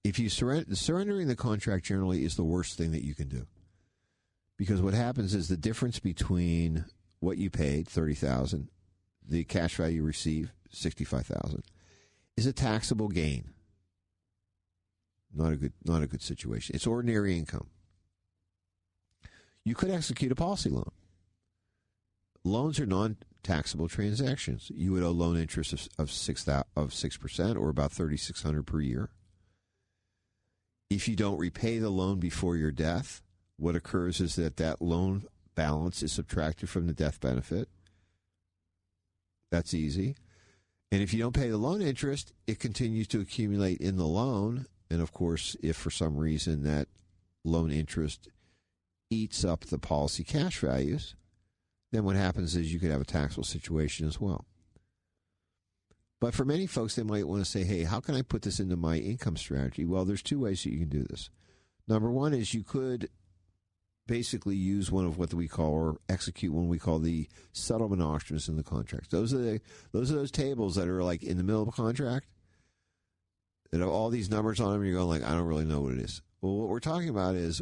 If you surrendering the contract generally is the worst thing that you can do, because what happens is the difference between what you paid, $30,000, the cash value you receive, $65,000, is a taxable gain. Not a good situation. It's ordinary income. You could execute a policy loan. Loans are taxable transactions. You would owe loan interest of 6% or about $3,600 per year. If you don't repay the loan before your death, what occurs is that loan balance is subtracted from the death benefit. That's easy. And if you don't pay the loan interest, it continues to accumulate in the loan. And, of course, if for some reason that loan interest eats up the policy cash values, then what happens is you could have a taxable situation as well. But for many folks, they might want to say, hey, how can I put this into my income strategy? Well, there's two ways that you can do this. Number one is you could basically use one of what we call, or execute one we call the settlement options in the contract. Those are those tables that are like in the middle of a contract that have all these numbers on them, and you're going like, I don't really know what it is. Well, what we're talking about is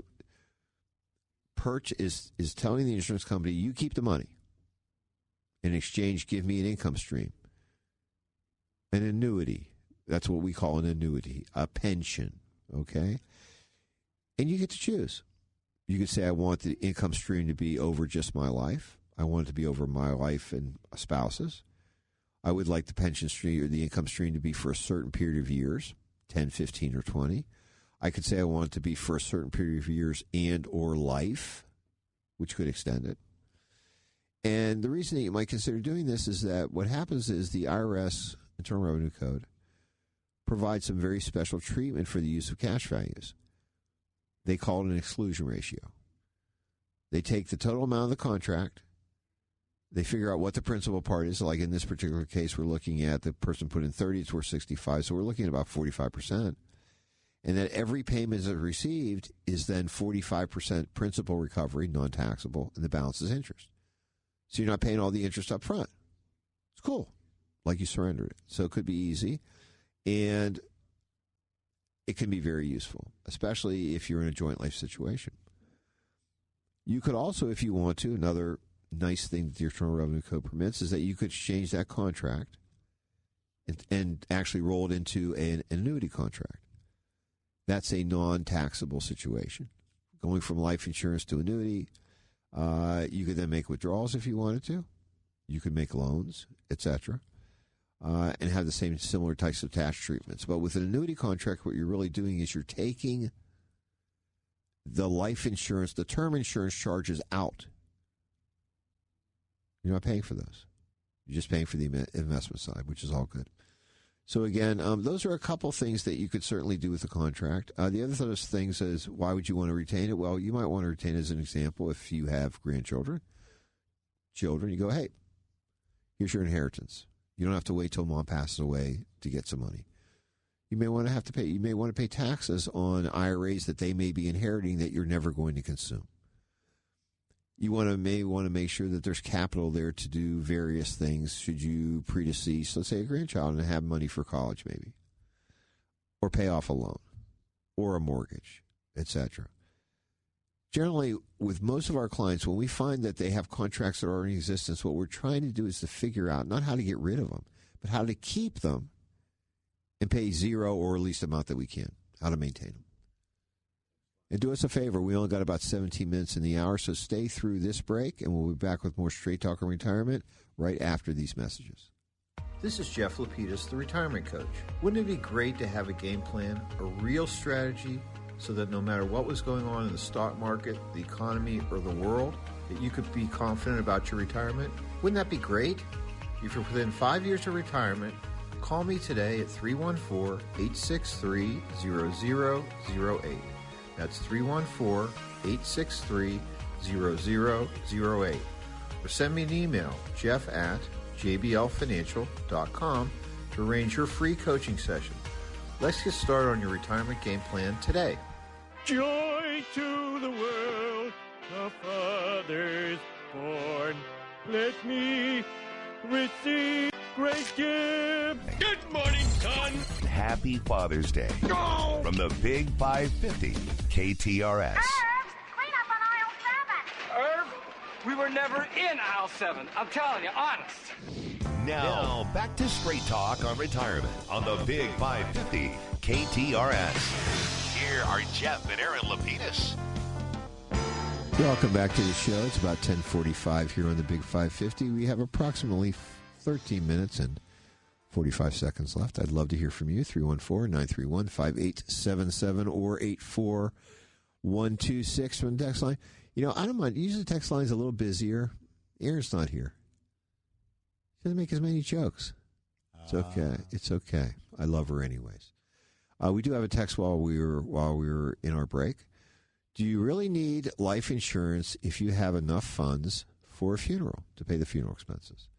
is telling the insurance company, you keep the money. In exchange, give me an income stream. An annuity. That's what we call an annuity. A pension. Okay? And you get to choose. You could say, I want the income stream to be over just my life. I want it to be over my life and spouses. I would like the pension stream or the income stream to be for a certain period of years, 10, 15, or 20. I could say I want it to be for a certain period of years and or life, which could extend it. And the reason that you might consider doing this is that what happens is the IRS, Internal Revenue Code, provides some very special treatment for the use of cash values. They call it an exclusion ratio. They take the total amount of the contract. They figure out what the principal part is. Like in this particular case, we're looking at the person put in 30, it's worth 65, so we're looking at about 45%. And that every payment that's received is then 45% principal recovery, non-taxable, and the balance is interest. So you're not paying all the interest up front. It's cool, like you surrendered it. So it could be easy, and it can be very useful, especially if you're in a joint life situation. You could also, if you want to, another nice thing that the Internal Revenue Code permits is that you could change that contract and actually roll it into an annuity contract. That's a non-taxable situation. Going from life insurance to annuity, you could then make withdrawals if you wanted to. You could make loans, etc., and have the same similar types of tax treatments. But with an annuity contract, what you're really doing is you're taking the life insurance, the term insurance charges out. You're not paying for those. You're just paying for the investment side, which is all good. So again, those are a couple things that you could certainly do with the contract. The other those things is, why would you want to retain it? Well, you might want to retain it as an example if you have grandchildren. Children, you go, hey, here's your inheritance. You don't have to wait till mom passes away to get some money. You may want to have to pay. You may want to pay taxes on IRAs that they may be inheriting that you're never going to consume. You may want to make sure that there's capital there to do various things should you predecease, let's say, a grandchild and have money for college maybe, or pay off a loan or a mortgage, etc. Generally, with most of our clients, when we find that they have contracts that are in existence, what we're trying to do is to figure out not how to get rid of them, but how to keep them and pay zero or least amount that we can, how to maintain them. And do us a favor, we only got about 17 minutes in the hour, so stay through this break, and we'll be back with more Straight Talk on Retirement right after these messages. This is Jeff Lapidus, the Retirement Coach. Wouldn't it be great to have a game plan, a real strategy, so that no matter what was going on in the stock market, the economy, or the world, that you could be confident about your retirement? Wouldn't that be great? If you're within 5 years of retirement, call me today at 314-863-0008. That's 314-863-0008. Or send me an email, jeff@jblfinancial.com, to arrange your free coaching session. Let's get started on your retirement game plan today. Joy to the world, the Father's born. Let me receive great gift. Good morning, son. Happy Father's Day. Go! From the Big 550 KTRS. Clean up on aisle 7. Irv, we were never in aisle 7. I'm telling you, honest. Now, back to Straight Talk on Retirement on the Big 550 KTRS. Here are Jeff and Aaron Lapidus. Welcome back to the show. It's about 10:45 here on the Big 550. We have approximately 13 minutes and 45 seconds left. I'd love to hear from you. 314-931-5877 or 84126 from the text line. You know, I don't mind. Usually the text line's a little busier. Erin's not here. She doesn't make as many jokes. It's okay. It's okay. I love her anyways. We do have a text while we were in our break. Do you really need life insurance if you have enough funds for a funeral to pay the funeral expenses?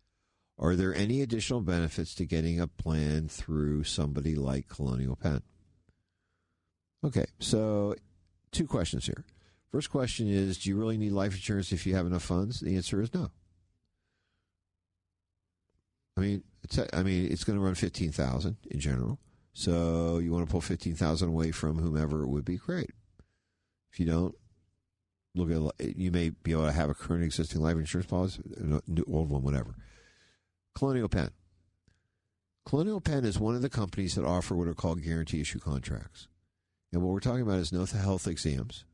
Are there any additional benefits to getting a plan through somebody like Colonial Penn? Okay, so 2 questions here. First question is, do you really need life insurance if you have enough funds? The answer is no. I mean, it's going to run $15,000 in general. So you want to pull $15,000 away from whomever it would be, great. If you don't, you may be able to have a current existing life insurance policy, an old one, whatever. Colonial Penn. Colonial Penn is one of the companies that offer what are called guarantee issue contracts. And what we're talking about is no health exams,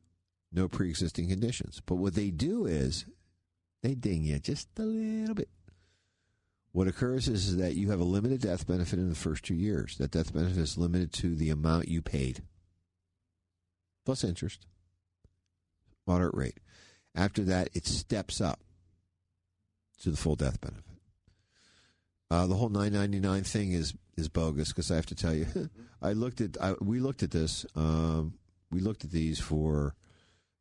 no pre-existing conditions. But what they do is they ding you just a little bit. What occurs is that you have a limited death benefit in the first 2 years. That death benefit is limited to the amount you paid, plus interest, moderate rate. After that, it steps up to the full death benefit. The whole $9.99 thing is bogus because I have to tell you, we looked at this. We looked at these for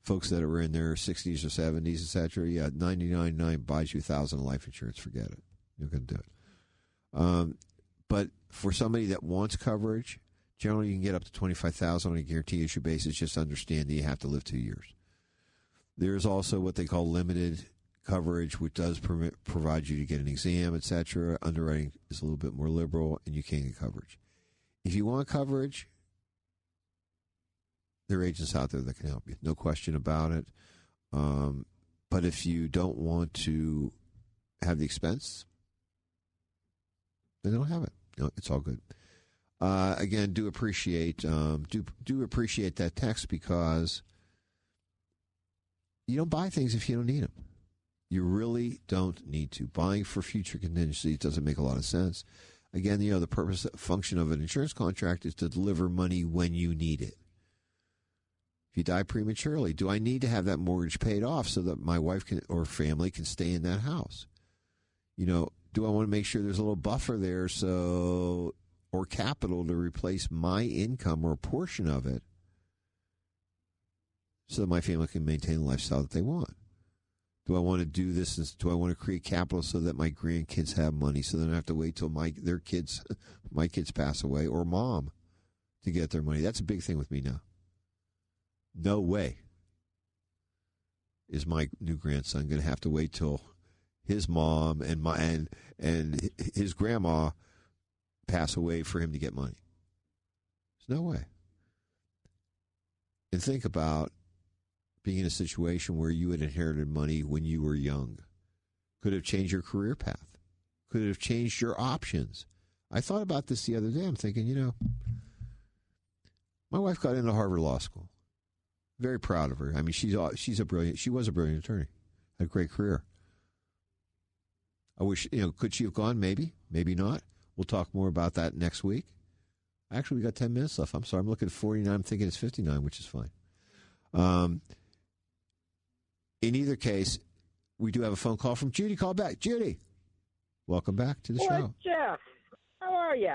folks that were in their 60s or 70s, etc. Yeah, $9.99 buys you $1,000 of life insurance. Forget it. You're going to do it. But for somebody that wants coverage, generally you can get up to $25,000 on a guarantee issue basis. Just understand that you have to live 2 years. There's also what they call limited coverage, which does provide you to get an exam, etc. Underwriting is a little bit more liberal, and you can get coverage. If you want coverage, there are agents out there that can help you. No question about it. But if you don't want to have the expense, then don't have it. No, it's all good. Again, do appreciate appreciate that text because you don't buy things if you don't need them. You really don't need to. Buying for future contingencies doesn't make a lot of sense. Again, the purpose, function of an insurance contract is to deliver money when you need it. If you die prematurely, do I need to have that mortgage paid off so that my wife or family can stay in that house? Do I want to make sure there's a little buffer there or capital to replace my income or a portion of it so that my family can maintain the lifestyle that they want? Do I want to do this? Do I want to create capital so that my grandkids have money so they don't have to wait till my kids pass away or mom to get their money? That's a big thing with me now. No way is my new grandson going to have to wait till his mom and his grandma pass away for him to get money. There's no way. And think about being in a situation where you had inherited money when you were young. Could have changed your career path. Could have changed your options. I thought about this the other day. I'm thinking, my wife got into Harvard Law School. Very proud of her. I mean, she was a brilliant attorney. Had a great career. I wish, could she have gone? Maybe, maybe not. We'll talk more about that next week. Actually, we got 10 minutes left. I'm sorry. I'm looking at 49. I'm thinking it's 59, which is fine. In either case, we do have a phone call from Judy. Call back. Judy, welcome back to the show. Jeff, how are you?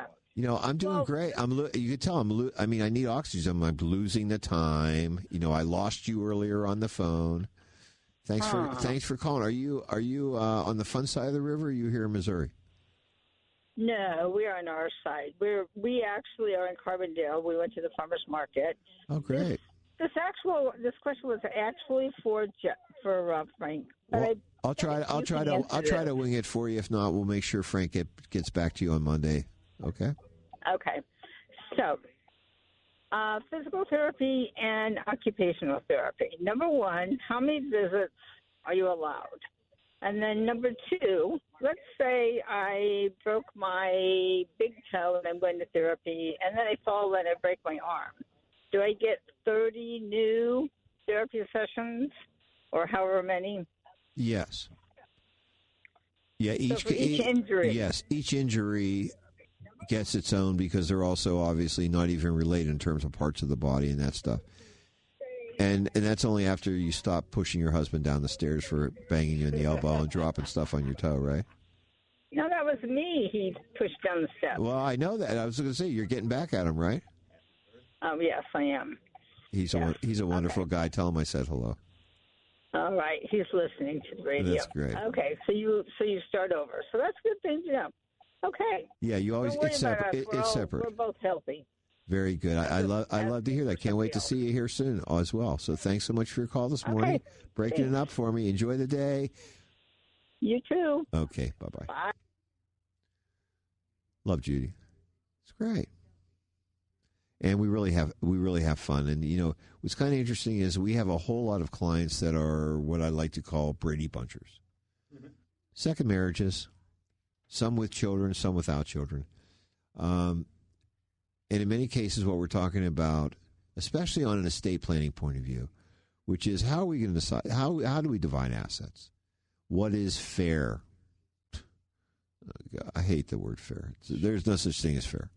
I'm doing great. You can tell I need oxygen. I'm losing the time. I lost you earlier on the phone. Thanks for calling. Are you on the fun side of the river? Or are you here in Missouri? No, we are on our side. We actually are in Carbondale. We went to the farmers market. Oh, great. This question was actually for Frank. Well, I'll try to wing it for you. If not, we'll make sure Frank gets back to you on Monday. Okay. Okay. So, physical therapy and occupational therapy. Number one, how many visits are you allowed? And then number two, let's say I broke my big toe and I'm going to therapy, and then I fall and I break my arm. Do I get 30 new therapy sessions or however many? Yes. Yeah, So for each injury. Yes, each injury gets its own because they're also obviously not even related in terms of parts of the body and that stuff. And that's only after you stop pushing your husband down the stairs for banging you in the elbow and dropping stuff on your toe, right? No, that was me. He pushed down the steps. Well, I know that. I was going to say, you're getting back at him, right? Yes, I am. He's a wonderful guy. Tell him I said hello. All right, he's listening to the radio. That's great. Okay, so you start over. So that's a good thing to know. Okay. Yeah, you always it's separate. It's separate. We're both healthy. Very good. I love to hear that. Can't wait to see you here soon as well. So thanks so much for your call this morning. Breaking it up for me. Enjoy the day. You too. Okay. Bye-bye. Bye. Love Judy. It's great. And we really have fun. And, you know, what's kind of interesting is we have a whole lot of clients that are what I like to call Brady Bunchers. Mm-hmm. Second marriages, some with children, some without children. And in many cases, what we're talking about, especially on an estate planning point of view, which is how are we going to decide, how do we divide assets? What is fair? I hate the word fair. There's no such thing as fair.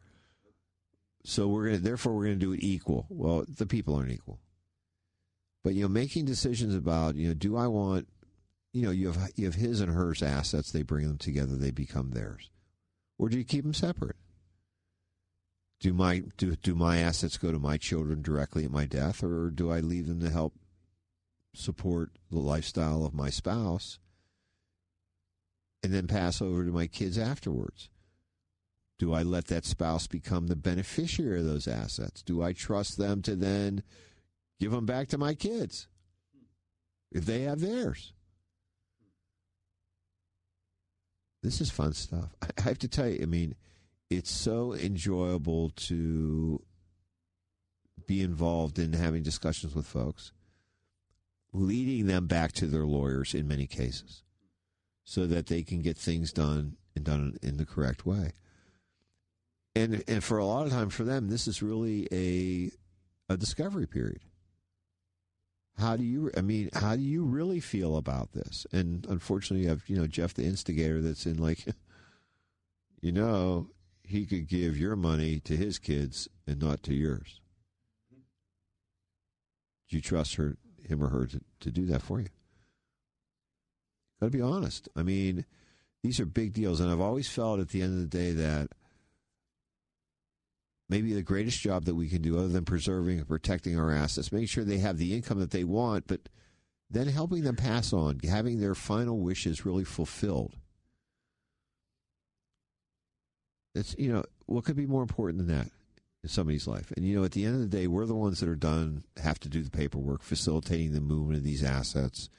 So therefore we're going to do it equal. Well, the people aren't equal. But, you know, making decisions about, you know, do I want, you know, you have his and hers assets, they bring them together, they become theirs. Or do you keep them separate? Do my assets go to my children directly at my death, or do I leave them to help support the lifestyle of my spouse and then pass over to my kids afterwards? Do I let that spouse become the beneficiary of those assets? Do I trust them to then give them back to my kids if they have theirs? This is fun stuff. I have to tell you, I mean, it's so enjoyable to be involved in having discussions with folks, leading them back to their lawyers in many cases so that they can get things done and done in the correct way. And for a lot of time for them, this is really a discovery period. How do you really feel about this? And unfortunately, you have, you know, Jeff the instigator that's in like, you know, he could give your money to his kids and not to yours. Do you trust him or her to do that for you? Got to be honest. I mean, these are big deals, and I've always felt at the end of the day that maybe the greatest job that we can do, other than preserving and protecting our assets, making sure they have the income that they want, but then helping them pass on, having their final wishes really fulfilled. It's, you know, what could be more important than that in somebody's life? And, you know, at the end of the day, we're the ones that have to do the paperwork, facilitating the movement of these assets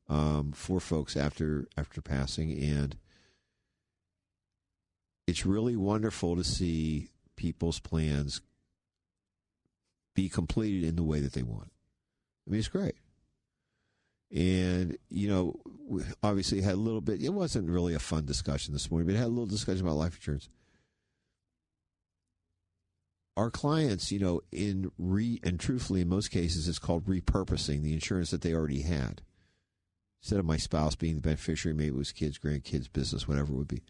for folks after passing. And it's really wonderful to see people's plans be completed in the way that they want. I mean, it's great. And, you know, we obviously had a little bit, it wasn't really a fun discussion this morning, but it had a little discussion about life insurance. Our clients, you know, and truthfully, in most cases, it's called repurposing the insurance that they already had. Instead of my spouse being the beneficiary, maybe it was kids, grandkids, business, whatever it would be.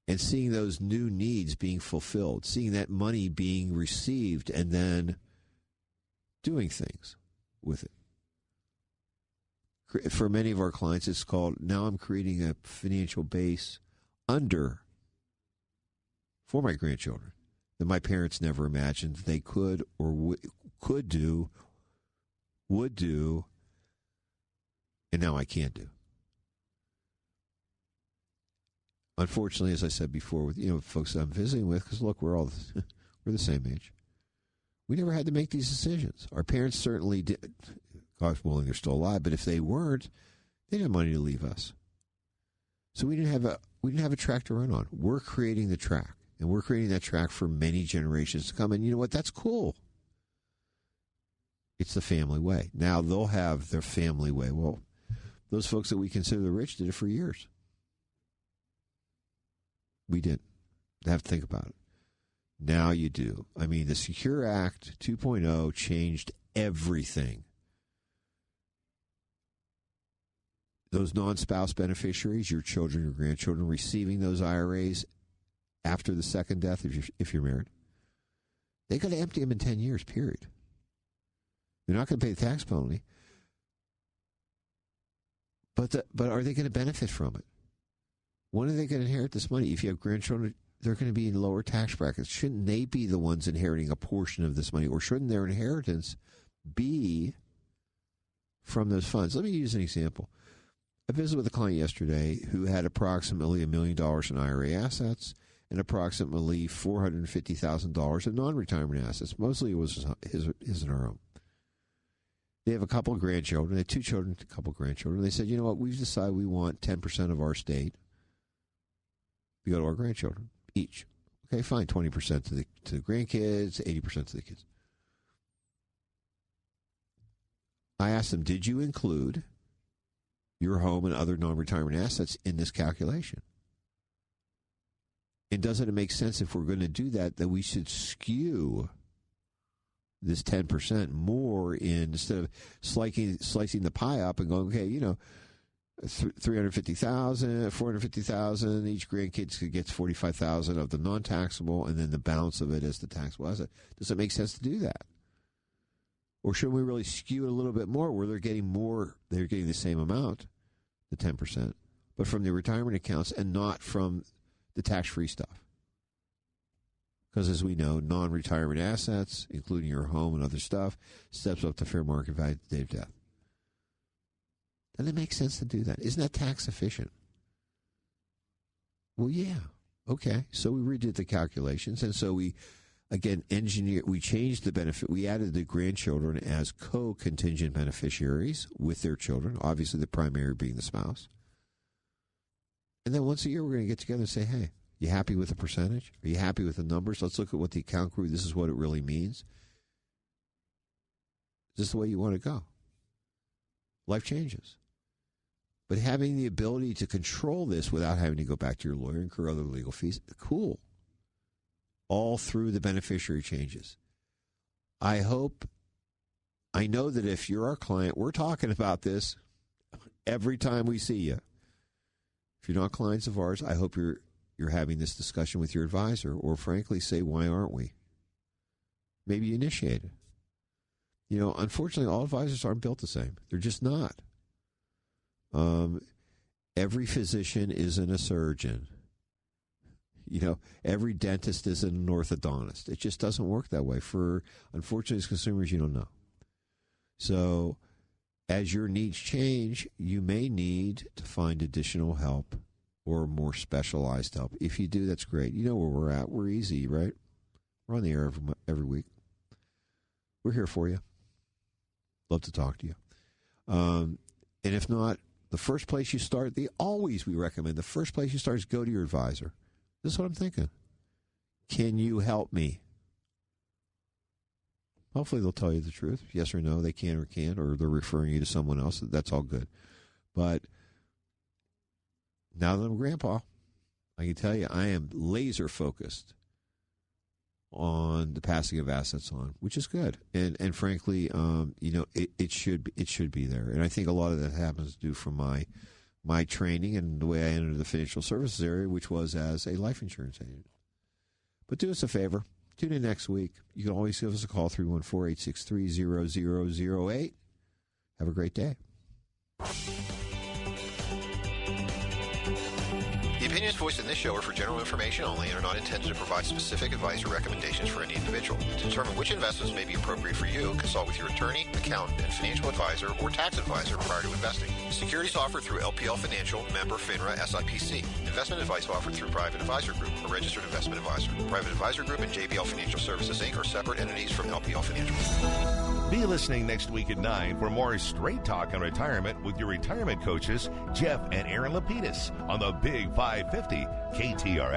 And seeing those new needs being fulfilled, seeing that money being received, and then doing things with it. For many of our clients, it's called, now I'm creating a financial base for my grandchildren that my parents never imagined they could or would do, and now I can't do. Unfortunately, as I said before, with, you know, folks that I'm visiting with, because look, we're the same age. We never had to make these decisions. Our parents certainly did. God willing, they're still alive, but if they weren't, they didn't have money to leave us. So we didn't have a track to run on. We're creating the track, and we're creating that track for many generations to come. And you know what? That's cool. It's the family way. Now they'll have their family way. Well, those folks that we consider the rich did it for years. We didn't have to think about it. Now you do. I mean, the Secure Act 2.0 changed everything those non-spouse beneficiaries, your children, your grandchildren, receiving those IRAs after the second death, if you're married, they got to empty them in 10 years, period. They're not going to pay the tax penalty. But are they going to benefit from it? When are they going to inherit this money? If you have grandchildren, they're going to be in lower tax brackets. Shouldn't they be the ones inheriting a portion of this money? Or shouldn't their inheritance be from those funds? Let me use an example. I visited with a client yesterday who had approximately $1 million in IRA assets and approximately $450,000 in non-retirement assets. Mostly it was his and her own. They have a couple of grandchildren. They have 2 children, a couple of grandchildren. They said, you know what, we've decided we want 10% of our estate to go to our grandchildren, each. Okay, fine, 20% to the grandkids, 80% to the kids. I asked them, did you include your home and other non-retirement assets in this calculation? And doesn't it make sense if we're going to do that we should skew this 10% more instead of slicing the pie up and going, okay, $350,000, $450,000, each grandkid gets $45,000 of the non-taxable, and then the balance of it is the taxable asset. Does it make sense to do that? Or should we really skew it a little bit more where they're getting the same amount, the 10%, but from the retirement accounts and not from the tax-free stuff? Because as we know, non-retirement assets, including your home and other stuff, steps up to fair market value at the day of death. Doesn't it make sense to do that? Isn't that tax efficient? Well, yeah. Okay. So we redid the calculations, and so we, again, we changed the benefit. We added the grandchildren as co-contingent beneficiaries with their children, obviously the primary being the spouse. And then once a year, we're going to get together and say, hey, you happy with the percentage? Are you happy with the numbers? Let's look at what the account grew. This is what it really means. Is this the way you want to go? Life changes. But having the ability to control this without having to go back to your lawyer and incur other legal fees, cool. All through the beneficiary changes. I know that if you're our client, we're talking about this every time we see you. If you're not clients of ours, I hope you're having this discussion with your advisor, or frankly say, why aren't we? Maybe you initiate it. Unfortunately, all advisors aren't built the same. They're just not. Every physician isn't a surgeon. Every dentist isn't an orthodontist. It just doesn't work that way. Unfortunately, as consumers, you don't know. So as your needs change, you may need to find additional help or more specialized help. If you do, that's great. You know where we're at. We're easy, right? We're on the air every week. We're here for you. Love to talk to you. And if not, the first place you start, we recommend the first place you start is go to your advisor. This is what I'm thinking. Can you help me? Hopefully they'll tell you the truth. Yes or no, they can or can't, or they're referring you to someone else. That's all good. But now that I'm grandpa, I can tell you I am laser focused on the passing of assets on, which is good. And frankly, it should be there. And I think a lot of that happens due from my training and the way I entered the financial services area, which was as a life insurance agent. But do us a favor. Tune in next week. You can always give us a call, 314-863-0008. Have a great day. The opinions voiced in this show are for general information only and are not intended to provide specific advice or recommendations for any individual. To determine which investments may be appropriate for you, consult with your attorney, accountant, and financial advisor or tax advisor prior to investing. Securities offered through LPL Financial, member FINRA SIPC. Investment advice offered through Private Advisor Group, a registered investment advisor. Private Advisor Group and JBL Financial Services, Inc. are separate entities from LPL Financial. Be listening next week at 9 for more Straight Talk on Retirement with your retirement coaches, Jeff and Aaron Lapidus, on the Big 550 KTRS.